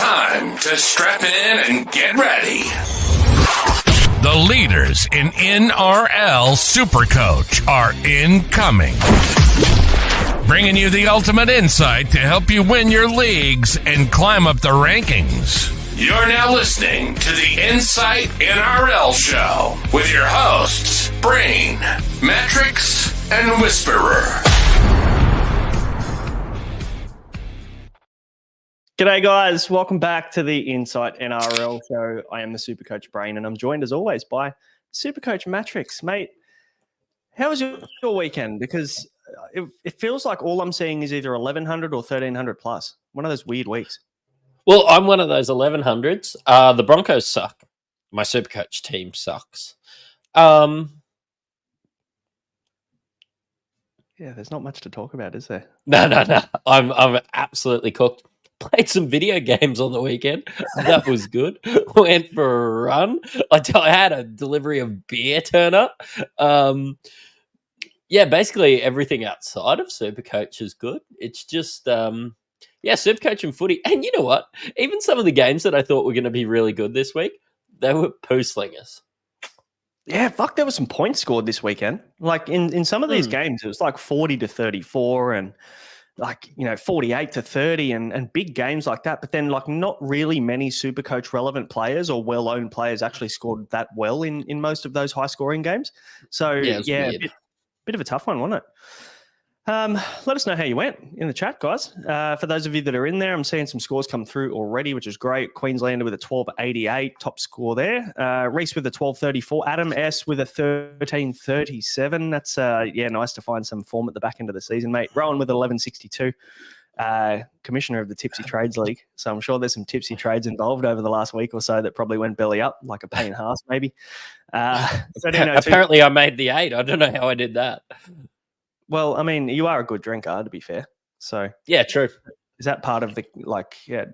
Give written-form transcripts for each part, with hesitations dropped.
time to strap in and get ready. The leaders in NRL Supercoach are incoming. Bringing you the ultimate insight to help you win your leagues and climb up the rankings. You're now listening to the Insight NRL Show with your hosts, Braino Mattrix and Whisperer. G'day guys, welcome back to the Insight NRL Show. I am the Supercoach Brain and I'm joined as always by Supercoach Mattrix. Mate, how was your weekend? Because it feels like all I'm seeing is either 1,100 or 1,300 plus. One of those weird weeks. Well, I'm one of those 1,100s. The Broncos suck. My Supercoach team sucks. Yeah, there's not much to talk about, is there? No. I'm absolutely cooked. Played some video games on the weekend. That was good. Went for a run. I had a delivery of beer turn up. Yeah, basically everything outside of Supercoach is good. It's just, Supercoach and footy. And you know what? Even some of the games that I thought were going to be really good this week, they were poo slingers. Yeah, fuck, there was some points scored this weekend. Like in some of these games, it was like 40-34 and 48-30 and big games like that. But then like not really many Supercoach relevant players or well-owned players actually scored that well in most of those high-scoring games. So, yeah, bit of a tough one, wasn't it? Let us know how you went in the chat, guys. For those of you that are in there, I'm seeing some scores come through already, which is great. Queenslander with a 12.88, top score there. Reese with a 12.34. Adam S with a 13.37. That's, nice to find some form at the back end of the season, mate. Rowan with 11.62. Commissioner of the Tipsy Trades League. So I'm sure there's some tipsy trades involved over the last week or so that probably went belly up, like a Payne Haas maybe. Apparently I made the 8. I don't know how I did that. Well, I mean, you are a good drinker, to be fair. So yeah, true. Is that part of the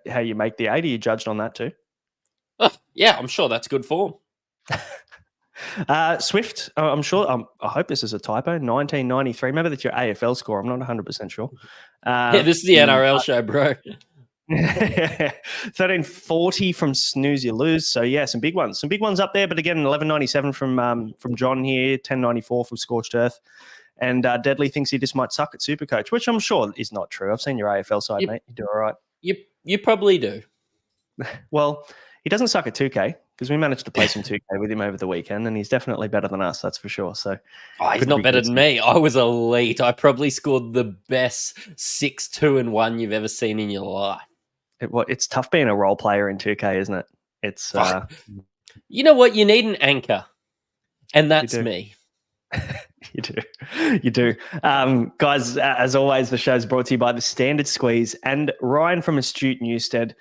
how you make the 8? Are you judged on that too? Oh, yeah, I'm sure that's good form. Swift, I'm sure. I hope this is a typo. 1993. Maybe that's your AFL score. I'm not 100% sure. This is the NRL show, bro. 1340 from Snooze You Lose. So yeah, some big ones up there. But again, 1197 from John here. 1094 from Scorched Earth. And Deadly thinks he just might suck at Supercoach, which I'm sure is not true. I've seen your AFL side, mate. You do all right. You probably do. Well, he doesn't suck at 2K because we managed to play some 2K with him over the weekend, and he's definitely better than us, that's for sure. So he's not better than me. I was elite. I probably scored the best 6-2-1 you've ever seen in your life. It's tough being a role player in 2K, isn't it? It's you know what? You need an anchor, and that's me. You do. Guys, as always, the show's brought to you by The Standard Squeeze and Ryan from Astute Newstead.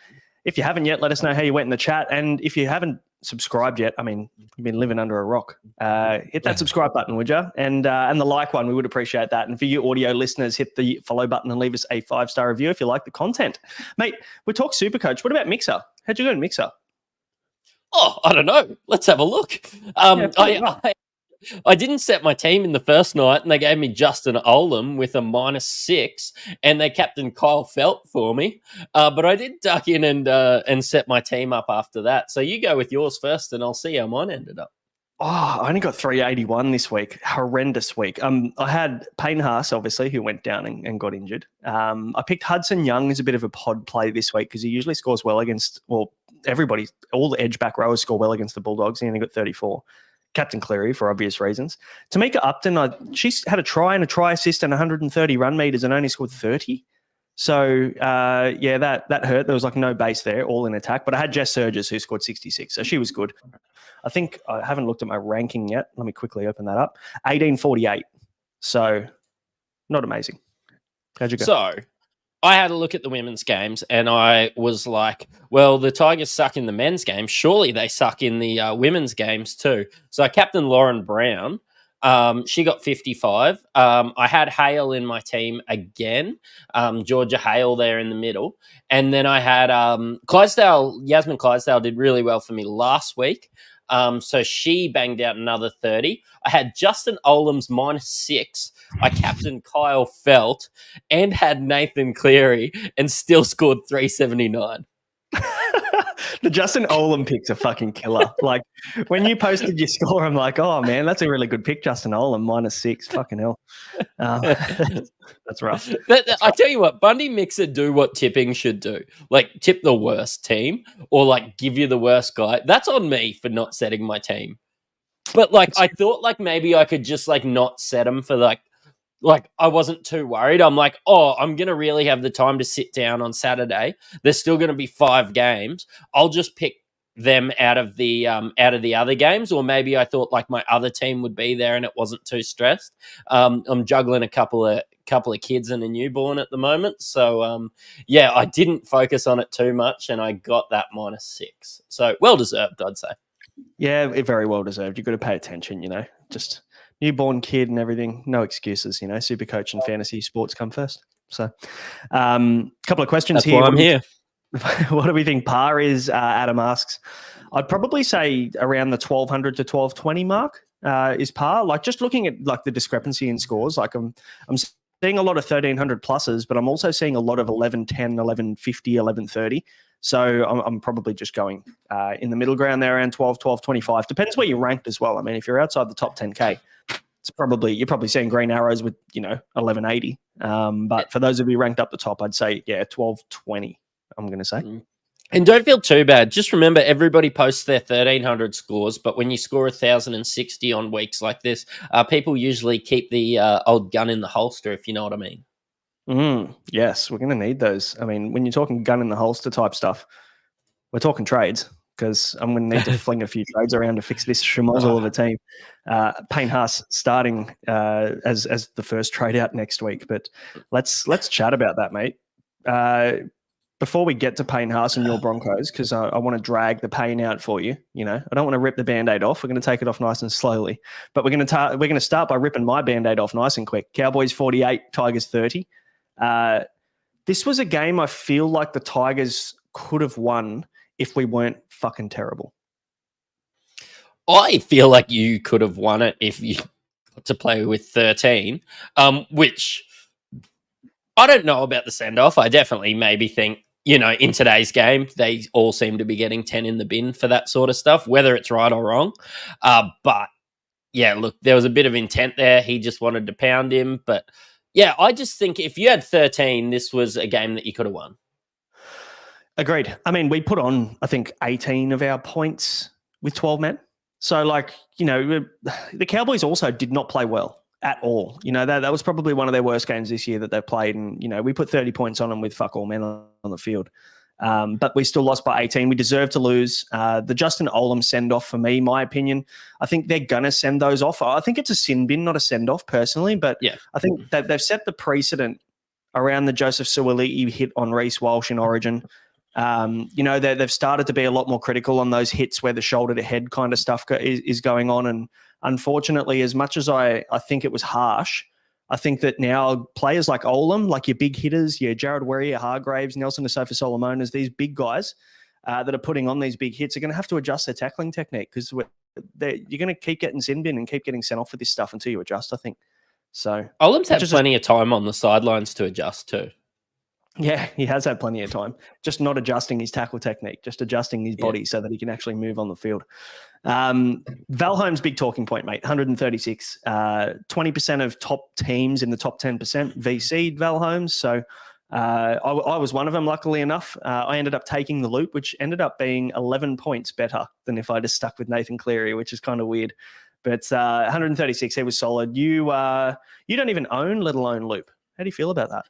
If you haven't yet, let us know how you went in the chat. And if you haven't subscribed yet, I mean, you've been living under a rock. Hit that subscribe button, would you? And the like one, we would appreciate that. And for you audio listeners, hit the follow button and leave us a 5-star review if you like the content. Mate, we talk Supercoach. What about Mixer? How'd you go in Mixer? Oh, I don't know. Let's have a look. I didn't set my team in the first night, and they gave me Justin Olam with a -6, and they captained Kyle Felt for me. But I did duck in and set my team up after that. So you go with yours first, and I'll see how mine ended up. Oh, I only got 381 this week. Horrendous week. I had Payne Haas, obviously, who went down and got injured. I picked Hudson Young as a bit of a pod play this week because he usually scores well against, everybody, all the edge back rowers score well against the Bulldogs. He only got 34. Captain Cleary for obvious reasons. Tamika Upton, she had a try and a try assist and 130 run meters and only scored 30. So, that hurt. There was no base there, all in attack. But I had Jess Surges who scored 66. So she was good. I think I haven't looked at my ranking yet. Let me quickly open that up. 1848. So not amazing. How'd you go? So I had a look at the women's games and I was like, well, the Tigers suck in the men's game. Surely they suck in the women's games too. So I captained Lauren Brown. She got 55. I had Hale in my team again. Georgia Hale there in the middle. And then I had Clydesdale. Yasmin Clydesdale did really well for me last week. So she banged out another 30. I had Justin Olam's -6. I captained Kyle Felt and had Nathan Cleary and still scored 379. The Justin Olam picks are fucking killer. Like when you posted your score, I'm like, oh man, that's a really good pick, Justin Olam, -6. Fucking hell. That's rough. I tell you what, Bundy Mixer do what tipping should do. Like tip the worst team or like give you the worst guy. That's on me for not setting my team. But like I thought like maybe I could just like not set them for like I wasn't too worried. I'm like, oh, I'm going to really have the time to sit down on Saturday. There's still going to be 5 games. I'll just pick them out of the other games, or maybe I thought like my other team would be there and it wasn't too stressed. I'm juggling a couple of kids and a newborn at the moment, so yeah, I didn't focus on it too much, and I got that -6. So well deserved, I'd say. Yeah, very well deserved. You've got to pay attention, just newborn kid and everything. No excuses, Supercoach and fantasy sports come first. So, couple of questions That's here. Why I'm here. What do we think par is? Adam asks. I'd probably say around the 1200 to 1220 mark is par. Like just looking at like the discrepancy in scores, like I'm seeing a lot of 1300 pluses, but I'm also seeing a lot of 1110, 1150, 1130. So I'm probably just going in the middle ground there around 12, 1225. Depends where you're ranked as well. I mean, if you're outside the top 10K, you're probably seeing green arrows with 1180. But for those of you ranked up the top, I'd say 1220. I'm going to say. And don't feel too bad. Just remember, everybody posts their 1300 scores, but when you score 1060 on weeks like this, people usually keep the old gun in the holster, if you know what I mean. Yes, we're going to need those. I mean, when you're talking gun in the holster type stuff, we're talking trades, because I'm going to need to fling a few trades around to fix this schmozzle of a team. Payne Haas starting as the first trade out next week, but let's chat about that, mate. Before we get to Payne Haas and your Broncos, because I want to drag the pain out for you. I don't want to rip the Band-Aid off. We're going to take it off nice and slowly, but we're going to start by ripping my Band-Aid off nice and quick. Cowboys 48, Tigers 30. This was a game I feel like the Tigers could have won if we weren't fucking terrible. I feel like you could have won it if you got to play with 13, which I don't know about the send-off. I definitely maybe think, in today's game, they all seem to be getting 10 in the bin for that sort of stuff, whether it's right or wrong. But, yeah, look, there was a bit of intent there. He just wanted to pound him. But, yeah, I just think if you had 13, this was a game that you could have won. Agreed. I mean, we put on, I think, 18 of our points with 12 men. So, the Cowboys also did not play well at all. That was probably one of their worst games this year that they've played. And, we put 30 points on them with fuck all men on the field. But we still lost by 18. We deserve to lose. The Justin Olam send-off, for me, my opinion, I think they're going to send those off. I think it's a sin bin, not a send-off personally. But yeah, I think that they've set the precedent around the Joseph Suaalii hit on Reece Walsh in Origin. They've started to be a lot more critical on those hits where the shoulder to head kind of stuff is going on. And unfortunately, as much as I think it was harsh, I think that now players like Olam, like your big hitters, your Jared Werry, your Hargraves, Nelson Asofa Solomonas, these big guys that are putting on these big hits are going to have to adjust their tackling technique, because you're going to keep getting sin bin and keep getting sent off for this stuff until you adjust, I think. So Olam's had plenty of time on the sidelines to adjust too. Yeah, he has had plenty of time. Just not adjusting his tackle technique, just adjusting his body so that he can actually move on the field. Val Holmes, big talking point, mate. 136. 20% of top teams in the top 10% VC'd Val Holmes. So I was one of them, luckily enough. I ended up taking the loop, which ended up being 11 points better than if I just stuck with Nathan Cleary, which is kind of weird. But 136, he was solid. You don't even own, let alone loop. How do you feel about that?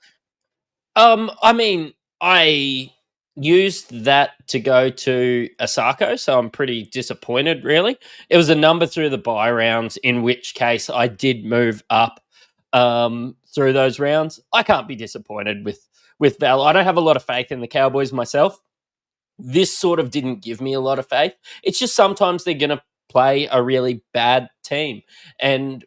I mean, I used that to go to Aako, so I'm pretty disappointed, really. It was a number through the bye rounds, in which case I did move up through those rounds. I can't be disappointed with Val. I don't have a lot of faith in the Cowboys myself. This sort of didn't give me a lot of faith. It's just sometimes they're going to play a really bad team. And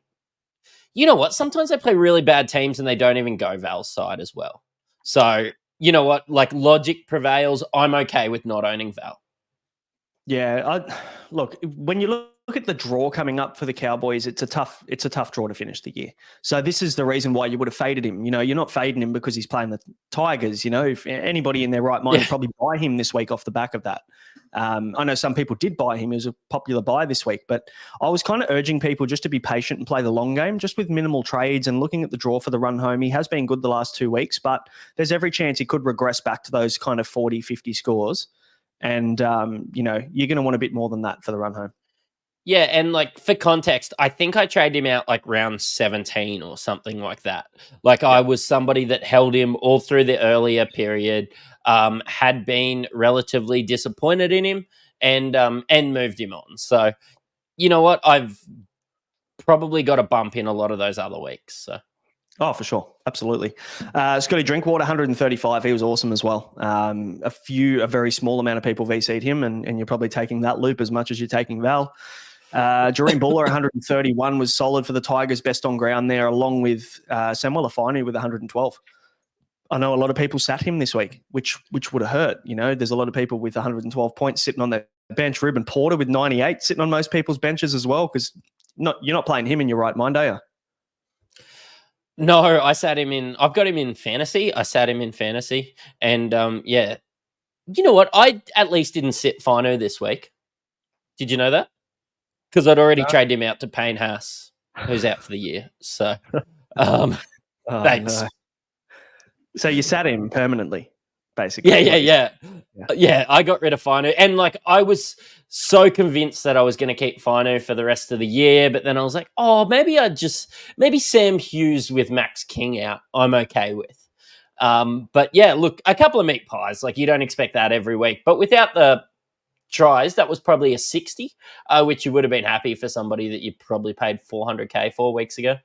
you know what? Sometimes they play really bad teams and they don't even go Val's side as well. So, you know what? Like, logic prevails. I'm okay with not owning Val. Yeah, look, when you look at the draw coming up for the Cowboys, it's a tough draw to finish the year. So this is the reason why you would have faded him. You know, you're not fading him because he's playing the Tigers. You know, if anybody in their right mind would probably buy him this week off the back of that. I know some people did buy him. He was a popular buy this week, but I was kind of urging people just to be patient and play the long game, just with minimal trades and looking at the draw for the run home. He has been good the last 2 weeks, but there's every chance he could regress back to those kind of 40, 50 scores. And, you know, you're going to want a bit more than that for the run home. Yeah, and like for context, I think I traded him out like round 17 or something like that. Like I was somebody that held him all through the earlier period, had been relatively disappointed in him and moved him on. So, you know what? I've probably got a bump in a lot of those other weeks. So. Oh, for sure. Absolutely. Scotty Drinkwater, 135. He was awesome as well. A very small amount of people VC'd him, and you're probably taking that loop as much as you're taking Val. Jareen Buller, 131, was solid for the Tigers, best on ground there, along with Samuel Afinu with 112. I know a lot of people sat him this week, which would have hurt. You know, there's a lot of people with 112 points sitting on their bench. Ruben Porter with 98 sitting on most people's benches as well, because you're not playing him in your right mind, are you? No, I sat him in. I've got him in fantasy. I sat him in fantasy, and yeah, you know what? I at least didn't sit Fino this week. Did you know that? Because I'd already traded him out to Payne Haas, who's out for the year. So, thanks. No. So you sat him permanently, basically. Yeah. I got rid of Fino, and like I was so convinced that I was going to keep Fino for the rest of the year, but then I was like, oh, maybe Sam Hughes with Max King out, I'm okay with. But yeah, look, a couple of meat pies, like you don't expect that every week, but without the tries, that was probably a 60, which you would have been happy for somebody that you probably paid $400K 4 weeks ago.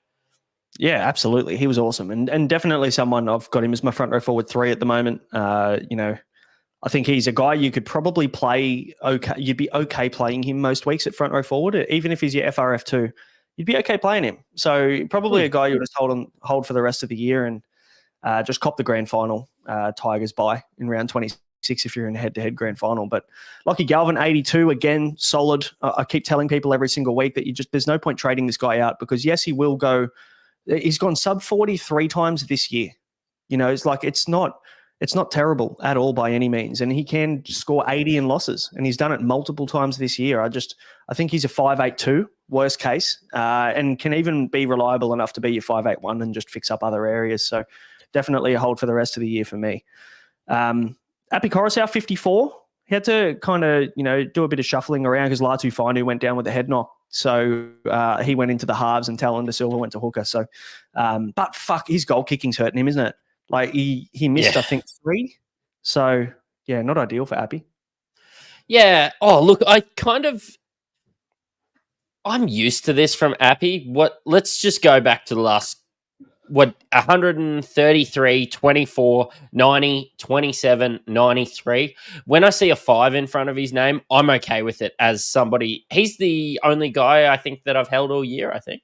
Yeah, absolutely. He was awesome. And definitely someone, I've got him as my front row forward 3 at the moment. You know, I think he's a guy you could probably play okay. You'd be okay playing him most weeks at front row forward, even if he's your FRF2. You'd be okay playing him. So probably a guy you would just hold for the rest of the year and just cop the grand final Tigers by in round 26 if you're in a head-to-head grand final. But Lockie Galvin, 82, again, solid. I keep telling people every single week that there's no point trading this guy out because, yes, he will go. He's gone sub 40 3 times this year. You know, it's like it's not terrible at all by any means. And he can score 80 in losses. And he's done it multiple times this year. I think he's a 5.82, worst case, and can even be reliable enough to be your 5.81 and just fix up other areas. So definitely a hold for the rest of the year for me. Api Coruscant, 54. He had to kind of, you know, do a bit of shuffling around because Latu Finu went down with a head knock. So he went into the halves and Talon De Silva went to hooker. So, but fuck, his goal kicking's hurting him, isn't it? Like he missed, I think, 3. So yeah, not ideal for Api. Yeah. Oh, look, I'm used to this from Api. Let's just go back to the last 133, 24, 90, 27, 93. When I see a 5 in front of his name, I'm okay with it as somebody. He's the only guy I think that I've held all year, I think.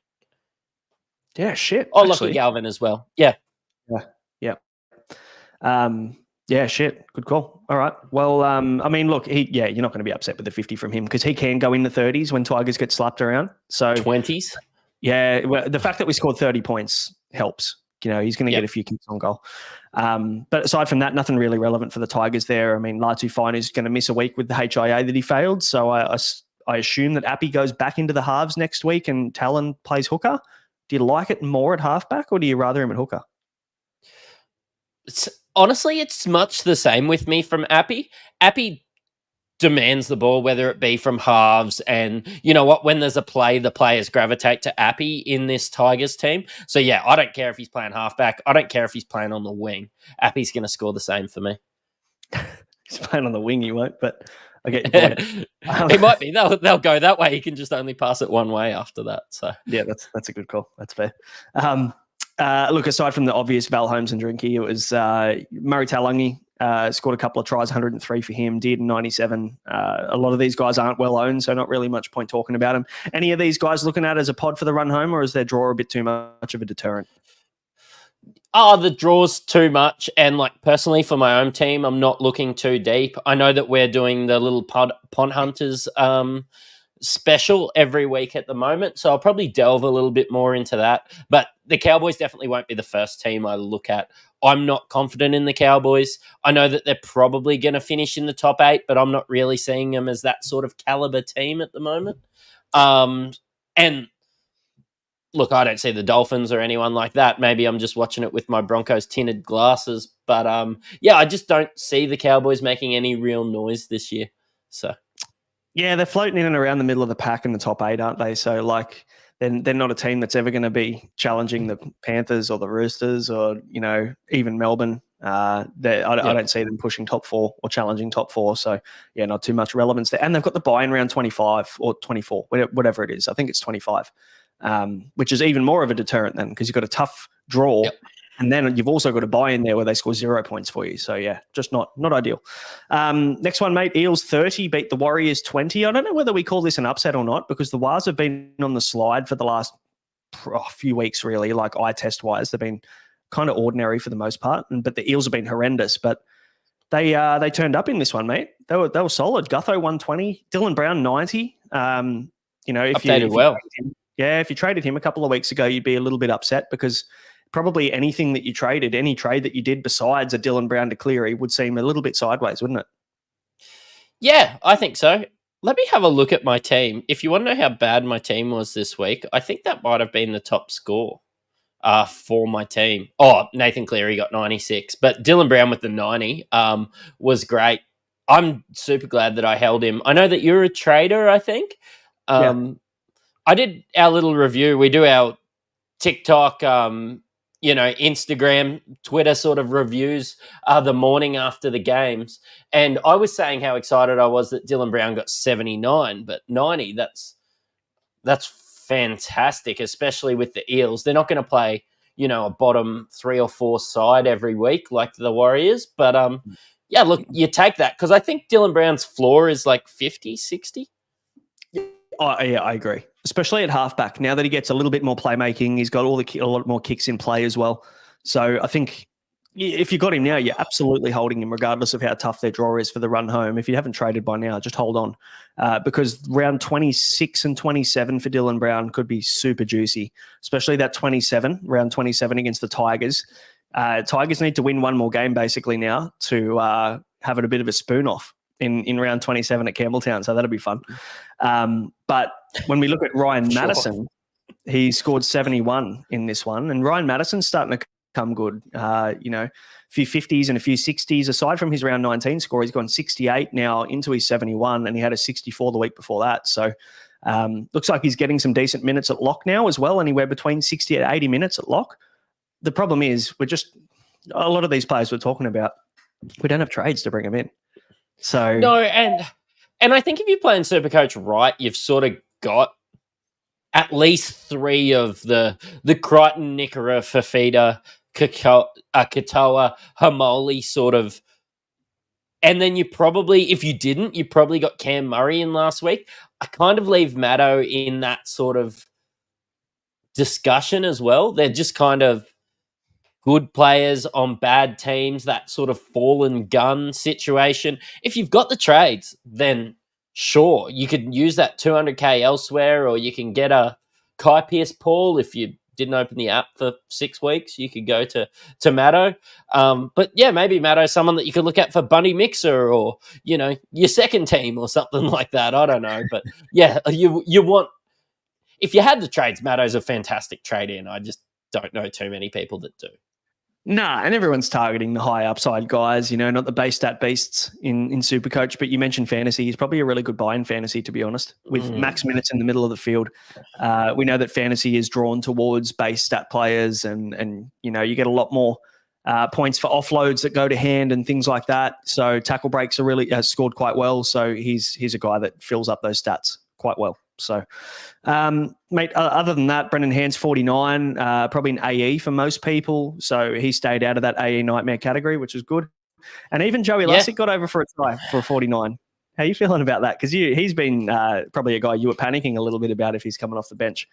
Yeah, shit. Oh, Lockie Galvin as well. Yeah. Yeah. Yeah, shit. Good call. All right. Well, I mean, look, you're not going to be upset with the 50 from him because he can go in the 30s when Tigers get slapped around. So 20s. Yeah, well, the fact that we scored 30 points helps. You know, he's going to get a few kicks on goal. But aside from that, nothing really relevant for the Tigers there. I mean, Latu Fine is going to miss a week with the HIA that he failed. So I assume that Api goes back into the halves next week and Talon plays hooker. Do you like it more at halfback or do you rather him at hooker? Honestly, it's much the same with me from Api. Api demands the ball, whether it be from halves, and you know what, when there's a play, the players gravitate to Api in this Tigers team. So yeah, I don't care if he's playing halfback. I don't care if he's playing on the wing. Api's going to score the same for me. He's playing on the wing, he won't, but I get your point. He might be. They'll go that way. He can just only pass it one way after that. So yeah, that's a good call. That's fair. Look, aside from the obvious Val Holmes and Drinky, it was Murray Taulagi. Scored a couple of tries, 103 for him, did 97. A lot of these guys aren't well owned, so not really much point talking about them. Any of these guys looking at as a pod for the run home, or is their draw a bit too much of a deterrent? Oh, the draw's too much. And like personally for my own team, I'm not looking too deep. I know that we're doing the little Pond Hunters special every week at the moment. So I'll probably delve a little bit more into that. But the Cowboys definitely won't be the first team I look at. I'm not confident in the Cowboys. I know that they're probably going to finish in the top 8, but I'm not really seeing them as that sort of caliber team at the moment. And look, I don't see the Dolphins or anyone like that. Maybe I'm just watching it with my Broncos tinted glasses. But I just don't see the Cowboys making any real noise this year. So, yeah, they're floating in and around the middle of the pack in the top 8, aren't they? So, like, they're not a team that's ever going to be challenging the Panthers or the Roosters or, even Melbourne. I don't see them pushing top 4 or challenging top 4. So, yeah, not too much relevance there. And they've got the buy in round 25 or 24, whatever it is. I think it's 25. Which is even more of a deterrent then because you've got a tough draw and then you've also got a buy in there where they score 0 points for you. So, yeah, just not ideal. Next one, mate, Eels 30 beat the Warriors 20. I don't know whether we call this an upset or not because the Wars have been on the slide for the last few weeks, really, like eye test-wise. They've been kind of ordinary for the most part, but the Eels have been horrendous. But they turned up in this one, mate. They were solid. Gutho 120, Dylan Brown 90. If you traded him a couple of weeks ago, you'd be a little bit upset because probably anything that you traded, any trade that you did besides a Dylan Brown to Cleary would seem a little bit sideways, wouldn't it? Yeah, I think so. Let me have a look at my team. If you want to know how bad my team was this week, I think that might have been the top score for my team. Oh, Nathan Cleary got 96, but Dylan Brown with the 90 was great. I'm super glad that I held him. I know that you're a trader, I think. I did our little review. We do our TikTok, Instagram, Twitter sort of reviews the morning after the games. And I was saying how excited I was that Dylan Brown got 79, but 90, that's fantastic, especially with the Eels. They're not going to play, a bottom 3 or 4 side every week like the Warriors. But, look, you take that because I think Dylan Brown's floor is like 50, 60. Oh, yeah, I agree. Especially at halfback. Now that he gets a little bit more playmaking, he's got a lot more kicks in play as well. So I think if you got him now, you're absolutely holding him regardless of how tough their draw is for the run home. If you haven't traded by now, just hold on because round 26 and 27 for Dylan Brown could be super juicy, especially that round 27 against the Tigers. Tigers need to win one more game basically now to have it a bit of a spoon off in round 27 at Campbelltown. So that'll be fun. But when we look at Ryan Madison, he scored 71 in this one. And Ryan Madison's starting to come good. A few 50s and a few 60s. Aside from his round 19 score, he's gone 68 now into his 71, and he had a 64 the week before that. So looks like he's getting some decent minutes at lock now as well, anywhere between 60 and 80 minutes at lock. The problem is a lot of these players we're talking about, we don't have trades to bring them in. So no, and I think if you play in Supercoach right, you've sort of got at least 3 of the Crichton, Nickera, Fifita, Katoa, Hamoli sort of. And then you probably, if you didn't, you probably got Cam Murray in last week. I kind of leave Maddo in that sort of discussion as well. They're just kind of good players on bad teams, that sort of fallen gun situation. If you've got the trades, then sure, you could use that 200K elsewhere, or you can get a Kai Pearce-Paul. If you didn't open the app for 6 weeks, you could go to Maddo. But yeah, maybe Maddo's someone that you could look at for Bunny Mixer or, your second team or something like that. I don't know. But yeah, you want, if you had the trades, Maddo's a fantastic trade in. I just don't know too many people that do. Nah, and everyone's targeting the high upside guys, not the base stat beasts in Supercoach. But you mentioned fantasy. He's probably a really good buy in fantasy, to be honest, with max minutes in the middle of the field. We know that fantasy is drawn towards base stat players and you get a lot more points for offloads that go to hand and things like that. So tackle breaks are really scored quite well. So he's a guy that fills up those stats quite well. So, mate, other than that, Brendan Hand's 49, probably an AE for most people. So he stayed out of that AE nightmare category, which is good. And even Joey Lussick got over for a try for a 49. How are you feeling about that? Because he's been probably a guy you were panicking a little bit about if he's coming off the bench.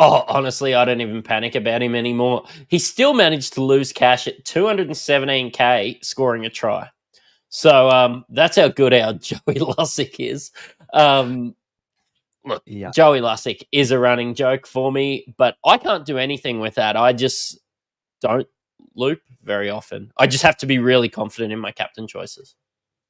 Oh, honestly, I don't even panic about him anymore. He still managed to lose cash at 217K scoring a try. So that's how good our Joey Lussick is. Look, Yeah. Joey Lussick is a running joke for me, but I can't do anything with that. I just don't loop very often. I just have to be really confident in my captain choices.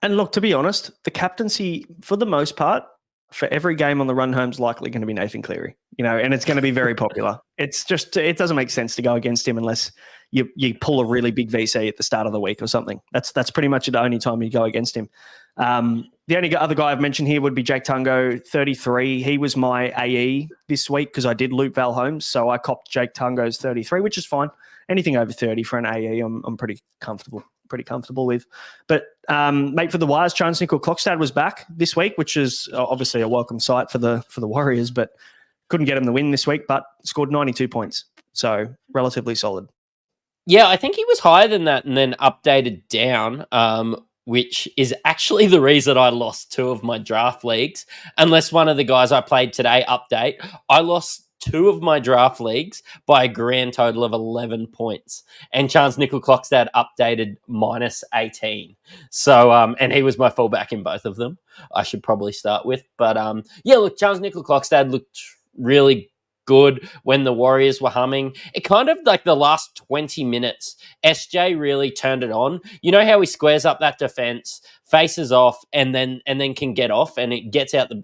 And look, to be honest, the captaincy, for the most part, for every game on the run home is likely going to be Nathan Cleary, and it's going to be very popular. It's just, it doesn't make sense to go against him unless you pull a really big VC at the start of the week or something. That's pretty much the only time you go against him. The only other guy I've mentioned here would be Jake Tungo, 33. He was my AE this week because I did loop Val Holmes, so I copped Jake Tungo's 33, which is fine. Anything over 30 for an AE, I'm pretty comfortable with. But mate, for the Wires, Charnze Nicoll-Klokstad was back this week, which is obviously a welcome sight for the Warriors, but couldn't get him the win this week, but scored 92 points. So relatively solid. Yeah, I think he was higher than that and then updated down, which is actually the reason I lost 2 of my draft leagues. Unless one of the guys I played today update, I lost 2 of my draft leagues by a grand total of 11 points. And Charnze Nicoll-Klokstad updated -18. So, and he was my fullback in both of them, I should probably start with. But yeah, look, Charnze Nicoll-Klokstad looked really good when the Warriors were humming. It kind of like the last 20 minutes, SJ really turned it on. You know how he squares up that defense, faces off, and then can get off, and it gets out the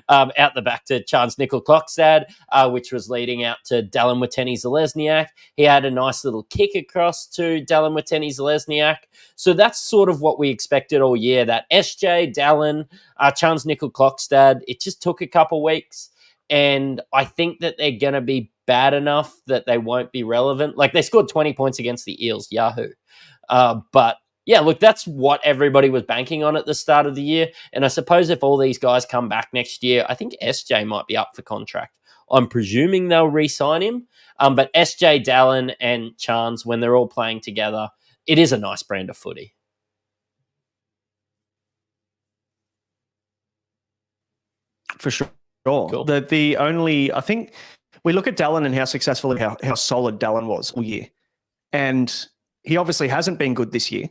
out the back to Charnze Nicoll-Klokstad, which was leading out to Dallin Watene-Zelezniak. He had a nice little kick across to Dallin Watene-Zelezniak. So that's sort of what we expected all year. That SJ, Dallin, Charnze Nicoll-Klokstad. It just took a couple weeks. And I think that they're going to be bad enough that they won't be relevant. Like, they scored 20 points against the Eels, Yahoo. But, yeah, look, that's what everybody was banking on at the start of the year. And I suppose if all these guys come back next year, I think SJ might be up for contract. I'm presuming they'll re-sign him. But SJ, Dallin, and Charnze, when they're all playing together, it is a nice brand of footy. For sure. Cool. The only, I think we look at Dallin and how successful and how solid Dallin was all year. And he obviously hasn't been good this year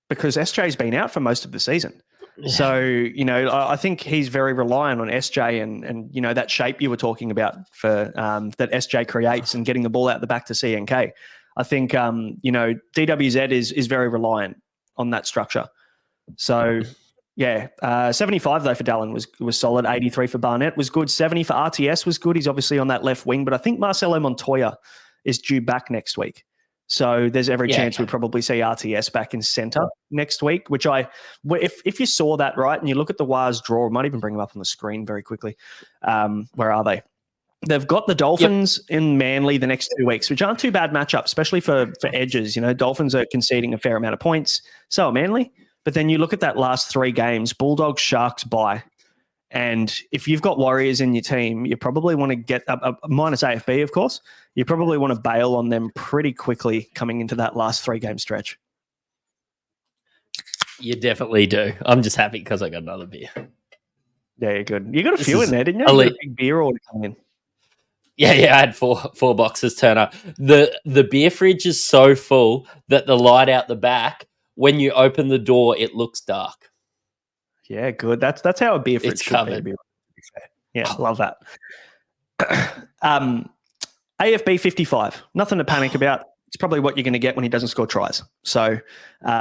because SJ's been out for most of the season. Yeah. So, I think he's very reliant on SJ and that shape you were talking about for that SJ creates and getting the ball out the back to CNK. I think, DWZ is very reliant on that structure. So, yeah, 75 though for Dallin was solid. 83 for Barnett was good. 70 for RTS was good. He's obviously on that left wing, but I think Marcelo Montoya is due back next week. So there's every chance we'll probably see RTS back in centre next week, which if you saw that right and you look at the Wires draw, I might even bring them up on the screen very quickly. Where are they? They've got the Dolphins in Manly the next 2 weeks, which aren't too bad matchups, especially for edges. Dolphins are conceding a fair amount of points. So are Manly. But then you look at that last 3 games, Bulldogs, Sharks, bye. And if you've got Warriors in your team, you probably want to get minus AFB, of course. You probably want to bail on them pretty quickly coming into that last 3-game stretch. You definitely do. I'm just happy because I got another beer. Yeah, you're good. You got a few in there, didn't you? You got a big beer order coming in. Yeah, I had four boxes turn up. The beer fridge is so full that the light out the back, when you open the door, it looks dark. Yeah, good. That's how a beer fridge should covered. be. Yeah, love that. AFB 55. Nothing to panic about. It's probably what you're going to get when he doesn't score tries. So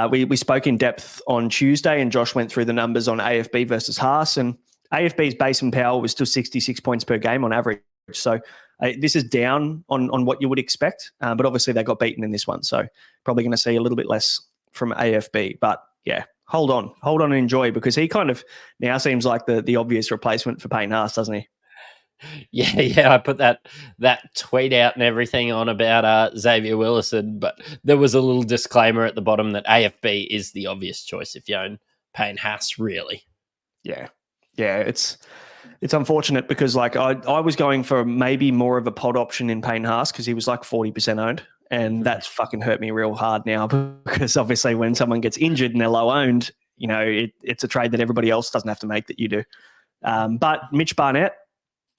we spoke in depth on Tuesday, and Josh went through the numbers on AFB versus Haas, and AFB's base and power was still 66 points per game on average. So this is down on what you would expect, but obviously they got beaten in this one. So probably going to see a little bit less from AFB. But yeah, hold on and enjoy, because he kind of now seems like the obvious replacement for Payne Haas, doesn't he? Yeah, I put that tweet out and everything on about Xavier Willison, but there was a little disclaimer at the bottom that AFB is the obvious choice if you own Payne Haas, really. Yeah, it's unfortunate because like I was going for maybe more of a pod option in Payne Haas because he was like 40% owned, and that's fucking hurt me real hard now because obviously when someone gets injured and they're low owned, it's a trade that everybody else doesn't have to make that you do. But Mitch Barnett,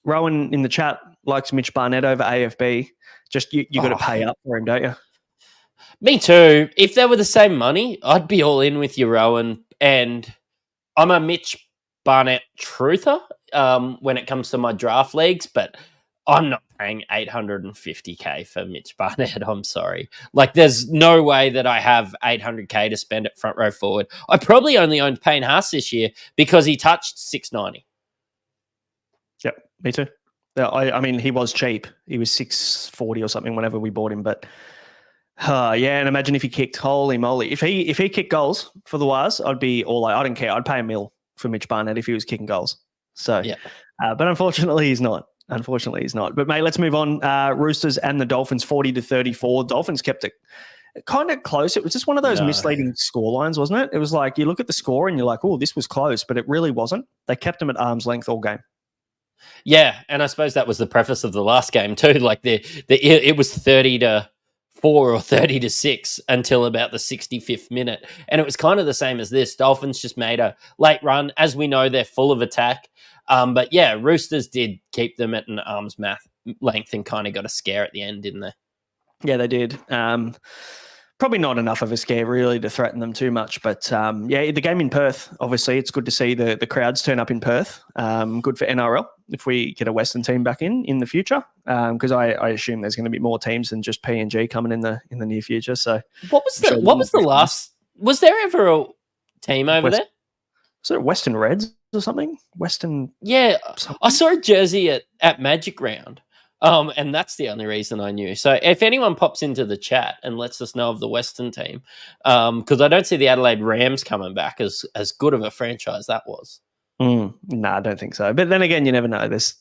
Rowan in the chat likes Mitch Barnett over AFB. Just you got to pay up for him, don't you? Me too. If they were the same money, I'd be all in with you, Rowan. And I'm a Mitch Barnett truther when it comes to my draft leagues, but I'm not paying $850K for Mitch Barnett. I'm sorry. Like, there's no way that I have $800K to spend at front row forward. I probably only owned Payne Haas this year because he touched $690. Yep, me too. I mean, he was cheap. He was $640 or something whenever we bought him. But yeah, and imagine if he kicked. Holy moly! If he kicked goals for the Wires, I'd be all like, I don't care. I'd pay $1 million for Mitch Barnett if he was kicking goals. So, yeah. But unfortunately, he's not. But mate, let's move on. Roosters and the Dolphins, 40-34. Dolphins kept it kind of close. It was just one of those misleading score lines, wasn't it? It was like you look at the score and you're like, oh, this was close, but it really wasn't. They kept them at arm's length all game. Yeah, and I suppose that was the preface of the last game too. Like it was 30-4 or 30-6 until about the 65th minute, and it was kind of the same as this. Dolphins just made a late run. As we know, they're full of attack, but yeah, Roosters did keep them at an arm's length and kind of got a scare at the end, didn't they? Yeah, they did. Probably not enough of a scare really to threaten them too much, but yeah, the game in Perth, obviously, it's good to see the crowds turn up in Perth. Good for NRL if we get a Western team back in the future, because I assume there's going to be more teams than just PNG coming in the near future. So what was the last? Was there ever a team over there? Was it Western Reds or something? Western, yeah, something? I saw a jersey at Magic Round. And that's the only reason I knew. So if anyone pops into the chat and lets us know of the Western team, because I don't see the Adelaide Rams coming back as good of a franchise that was. No, I don't think so. But then again, you never know. There's,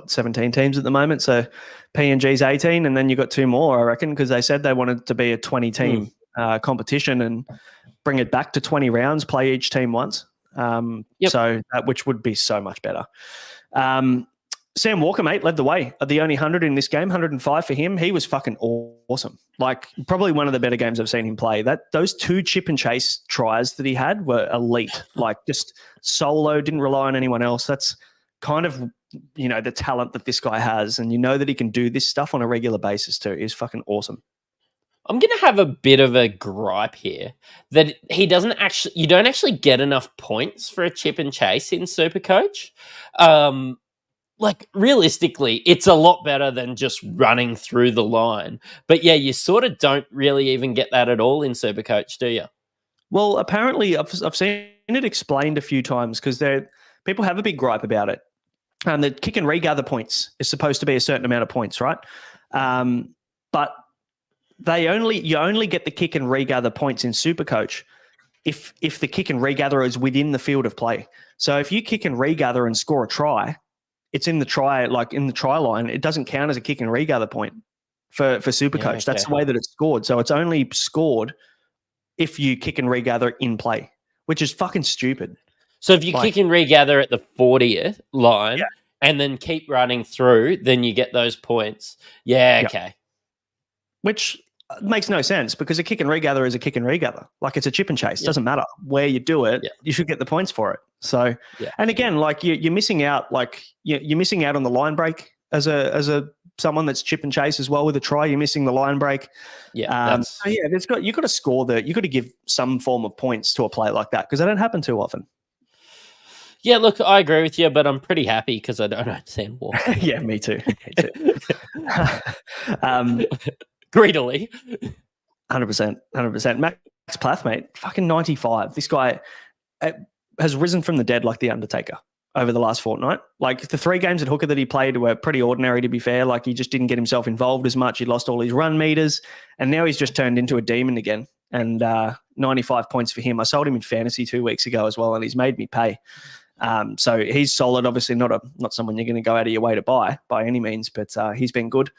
17 teams at the moment. So PNG's 18, and then you got two more, I reckon, because they said they wanted to be a 20-team competition and bring it back to 20 rounds, play each team once. So which would be so much better. Sam Walker, mate, led the way. The only 100 in this game, 105 for him. He was fucking awesome. Like, probably one of the better games I've seen him play. Those two chip and chase tries that he had were elite. Like, just solo, didn't rely on anyone else. That's kind of, the talent that this guy has. And you know that he can do this stuff on a regular basis too. He's fucking awesome. I'm going to have a bit of a gripe here that you don't actually get enough points for a chip and chase in Supercoach. Like, realistically, it's a lot better than just running through the line. But yeah, you sort of don't really even get that at all in Supercoach, do you? Well, apparently I've seen it explained a few times because people have a big gripe about it. The kick and regather points is supposed to be a certain amount of points, right? But you only get the kick and regather points in Supercoach if the kick and regather is within the field of play. So if you kick and regather and score a try, it's in the try, like in the try line. It doesn't count as a kick and regather point for Supercoach. Yeah, okay. That's the way that it's scored. So it's only scored if you kick and regather in play, which is fucking stupid. So if you kick and regather at the 40th line and then keep running through, then you get those points. Yeah, okay. Which makes no sense because a kick and regather is a kick and regather. Like, it's a chip and chase. It doesn't matter where you do it. You should get the points for it. So, and again, like you're missing out. Like you're missing out on the line break as a someone that's chip and chase as well with a try. You're missing the line break. You've got to score you've got to give some form of points to a play like that because they don't happen too often. Yeah, look, I agree with you, but I'm pretty happy because I don't understand Walker. Yeah, me too. Greedily. 100%. Max Plath, mate, fucking 95. This guy has risen from the dead like The Undertaker over the last fortnight. Like, the 3 games at hooker that he played were pretty ordinary, to be fair. Like, he just didn't get himself involved as much. He lost all his run meters, and now he's just turned into a demon again. And 95 points for him. I sold him in fantasy 2 weeks ago as well, and he's made me pay. So he's solid. Obviously not someone you're going to go out of your way to buy by any means, but he's been good.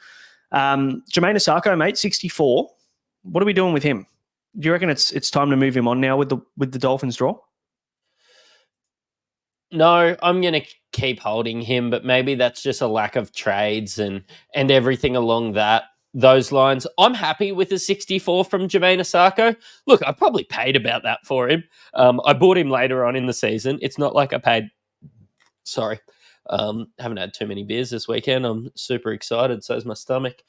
Javain Aako, mate, 64. What are we doing with him? Do you reckon it's time to move him on now with the Dolphins draw? No, I'm going to keep holding him, but maybe that's just a lack of trades and everything along those lines. I'm happy with the 64 from Javain Aako. Look, I probably paid about that for him. I bought him later on in the season. It's not like I paid Haven't had too many beers this weekend. I'm super excited. So's my stomach.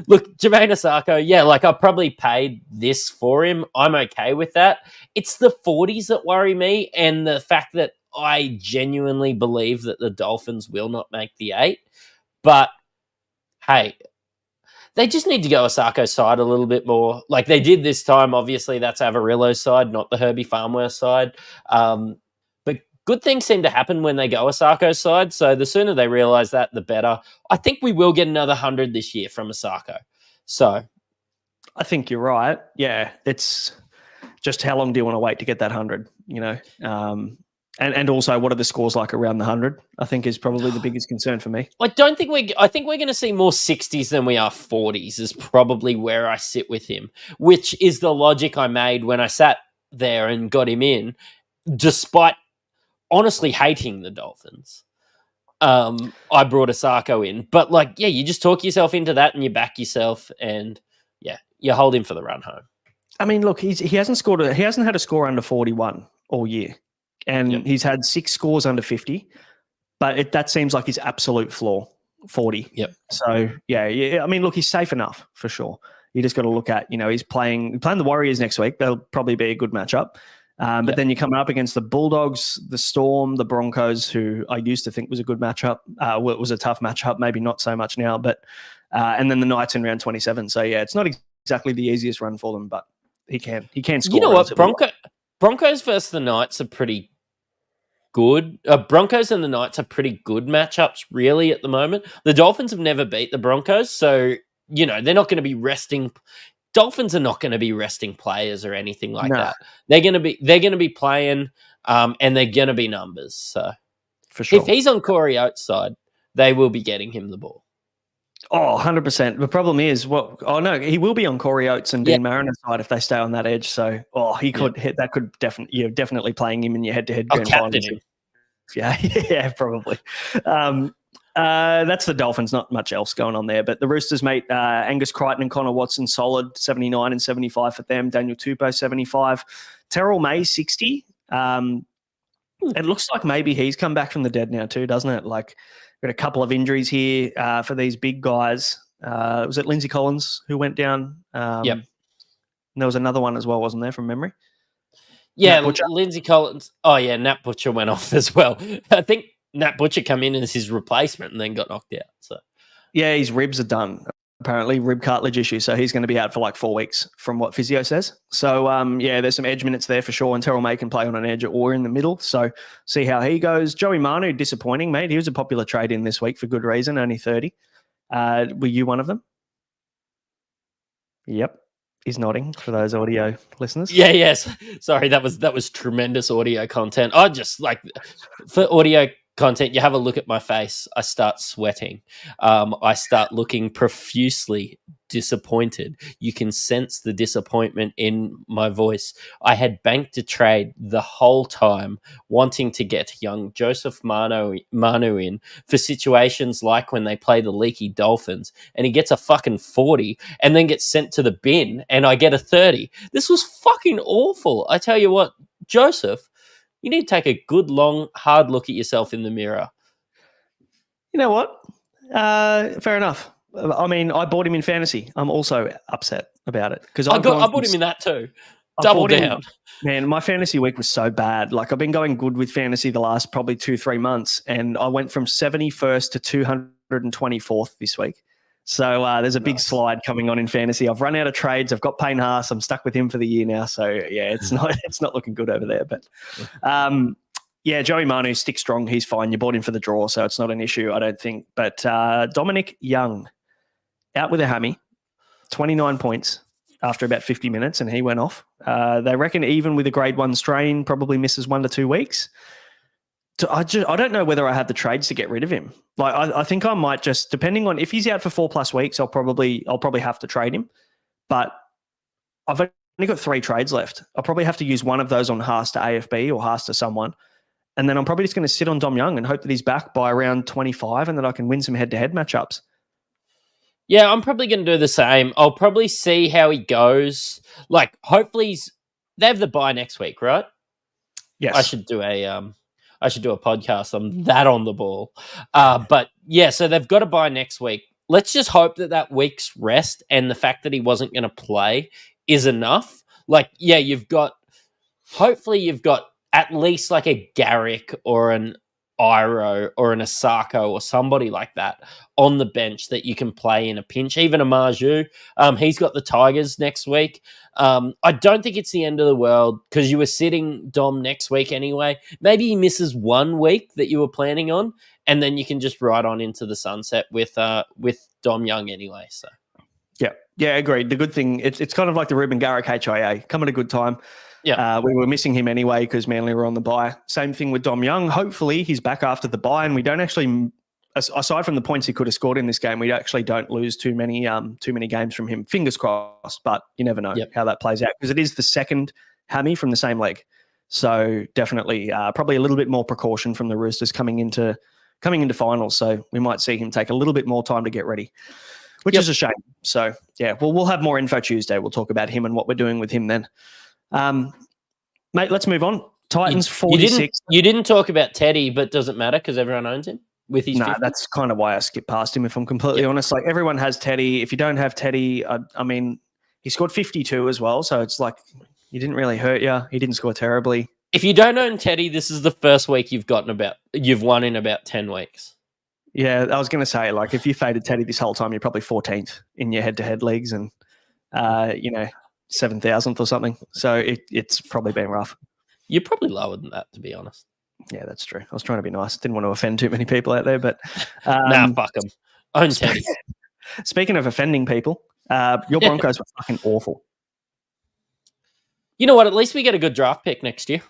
Look, Javain Aako, yeah, like I probably paid this for him. I'm okay with that. It's the 40s that worry me, and the fact that I genuinely believe that the Dolphins will not make the 8. But hey, they just need to go Asarko's side a little bit more. Like they did this time. Obviously, that's Avarillo's side, not the Herbie Farmworth side. But good things seem to happen when they go Asarko's side. So the sooner they realise that, the better. I think we will get another 100 this year from Aako. So I think you're right. Yeah, it's just how long do you want to wait to get that 100? You know, and also what are the scores like around the 100? I think is probably the biggest concern for me. I think we're going to see more 60s than we are 40s. Is probably where I sit with him, which is the logic I made when I sat there and got him in, despite honestly hating the Dolphins. I brought Aako in, but like, yeah, you just talk yourself into that and you back yourself, and yeah, you hold him for the run home. I mean, look, he hasn't had a score under 41 all year, and he's had 6 scores under 50, but that seems like his absolute floor, 40. Yep. So yeah. I mean, look, he's safe enough for sure. You just got to look at, he's playing the Warriors next week. That'll probably be a good matchup. But then you come up against the Bulldogs, the Storm, the Broncos, who I used to think was a good matchup. It was a tough matchup, maybe not so much now, but and then the Knights in round 27. So yeah, it's not exactly the easiest run for them, but he can score. You know what? Broncos versus the Knights are pretty good. Broncos and the Knights are pretty good matchups, really, at the moment. The Dolphins have never beat the Broncos, so they're not going to be resting. Dolphins are not going to be resting players or anything like that. They're going to be playing, and they're going to be numbers. So for sure, if he's on Corey Oates' side, they will be getting him the ball. Oh, 100%. The problem is, he will be on Corey Oates and Dean Mariner's side if they stay on that edge. So, he could hit. That could definitely, you're definitely playing him in your head-to-head grand finals. Yeah, probably. That's the Dolphins. Not much else going on there. But the Roosters, mate, Angus Crichton and Connor Watson, solid 79 and 75 for them. Daniel Tupou, 75. Terrell May, 60. It looks like maybe he's come back from the dead now too, doesn't it? Like, got a couple of injuries here for these big guys. Was it Lindsay Collins who went down? Yep. And there was another one as well, wasn't there, from memory? Yeah, Lindsay Collins. Oh, yeah, Nat Butcher went off as well. I think Nat Butcher come in as his replacement and then got knocked out. So yeah, his ribs are done. Apparently, rib cartilage issue. So he's going to be out for like 4 weeks from what physio says. So, there's some edge minutes there for sure. And Terrell May can play on an edge or in the middle. So see how he goes. Joey Manu, disappointing, mate. He was a popular trade in this week for good reason, only 30. Were you one of them? Yep. He's nodding for those audio listeners. Yeah, yes. Sorry, that was tremendous audio content. I just for audio content, you have a look at my face, I start sweating. I start looking profusely disappointed. You can sense the disappointment in my voice. I had banked a trade the whole time, wanting to get young Joseph Manu in for situations like when they play the leaky Dolphins, and he gets a fucking 40 and then gets sent to the bin and I get a 30. This was fucking awful. I tell you what, Joseph, you need to take a good, long, hard look at yourself in the mirror. You know what? Fair enough. I mean, I bought him in fantasy. I'm also upset about it because I bought him in that too. Double down. Man, my fantasy week was so bad. Like, I've been going good with fantasy the last probably 2-3 months, and I went from 71st to 224th this week. So there's a big slide coming on in fantasy. I've run out of trades. I've got Payne Haas. I'm stuck with him for the year now. So yeah, it's not looking good over there. But Joey Manu, stick strong. He's fine. You bought him for the draw, so it's not an issue, I don't think. But Dominic Young, out with a hammy, 29 points after about 50 minutes, and he went off. They reckon even with a grade 1 strain, probably misses 1 to 2 weeks. I don't know whether I have the trades to get rid of him. Like, I think I might just, depending on if he's out for 4+ weeks, I'll probably have to trade him. But I've only got 3 trades left. I'll probably have to use one of those on Haas to AFB or Haas to someone. And then I'm probably just going to sit on Dom Young and hope that he's back by around 25 and that I can win some head-to-head matchups. Yeah, I'm probably going to do the same. I'll probably see how he goes. Like, hopefully they have the bye next week, right? Yes. I should do a I should do a podcast. I'm that on the ball. But yeah, so they've got to buy next week. Let's just hope that week's rest and the fact that he wasn't going to play is enough. Like, yeah, hopefully you've got at least like a Garrick or an Iro or an Asako or somebody like that on the bench that you can play in a pinch. Even a Marju. He's got the Tigers next week. I don't think it's the end of the world because you were sitting Dom next week anyway. Maybe he misses 1 week that you were planning on, and then you can just ride on into the sunset with Dom Young anyway. So yeah, agreed. The good thing, it's kind of like the Ruben Garrick HIA, come at a good time. Yeah, we were missing him anyway because Manly were on the bye. Same thing with Dom Young. Hopefully he's back after the bye, and we don't actually, aside from the points he could have scored in this game, we actually don't lose too many games from him. Fingers crossed, but you never know how that plays out because it is the second hammy from the same leg. So definitely, probably a little bit more precaution from the Roosters coming into finals. So we might see him take a little bit more time to get ready, which is a shame. So yeah, we'll have more info Tuesday. We'll talk about him and what we're doing with him then. Mate, let's move on. Titans 46. You didn't talk about Teddy, but does it matter because everyone owns him with his 50? That's kind of why I skipped past him, if I'm completely honest. Like, everyone has Teddy. If you don't have Teddy, I mean, he scored 52 as well, so it's like he didn't really hurt you. He didn't score terribly. If you don't own Teddy, this is the first week you've won in about 10 weeks. Yeah, I was going to say, like, if you faded Teddy this whole time, you're probably 14th in your head-to-head leagues and, 7,000th or something. So it's probably been rough. You're probably lower than that, to be honest. Yeah, that's true. I was trying to be nice. Didn't want to offend too many people out there, but... nah, fuck them. Own Teddy. Speaking of offending people, your Broncos were fucking awful. You know what? At least we get a good draft pick next year.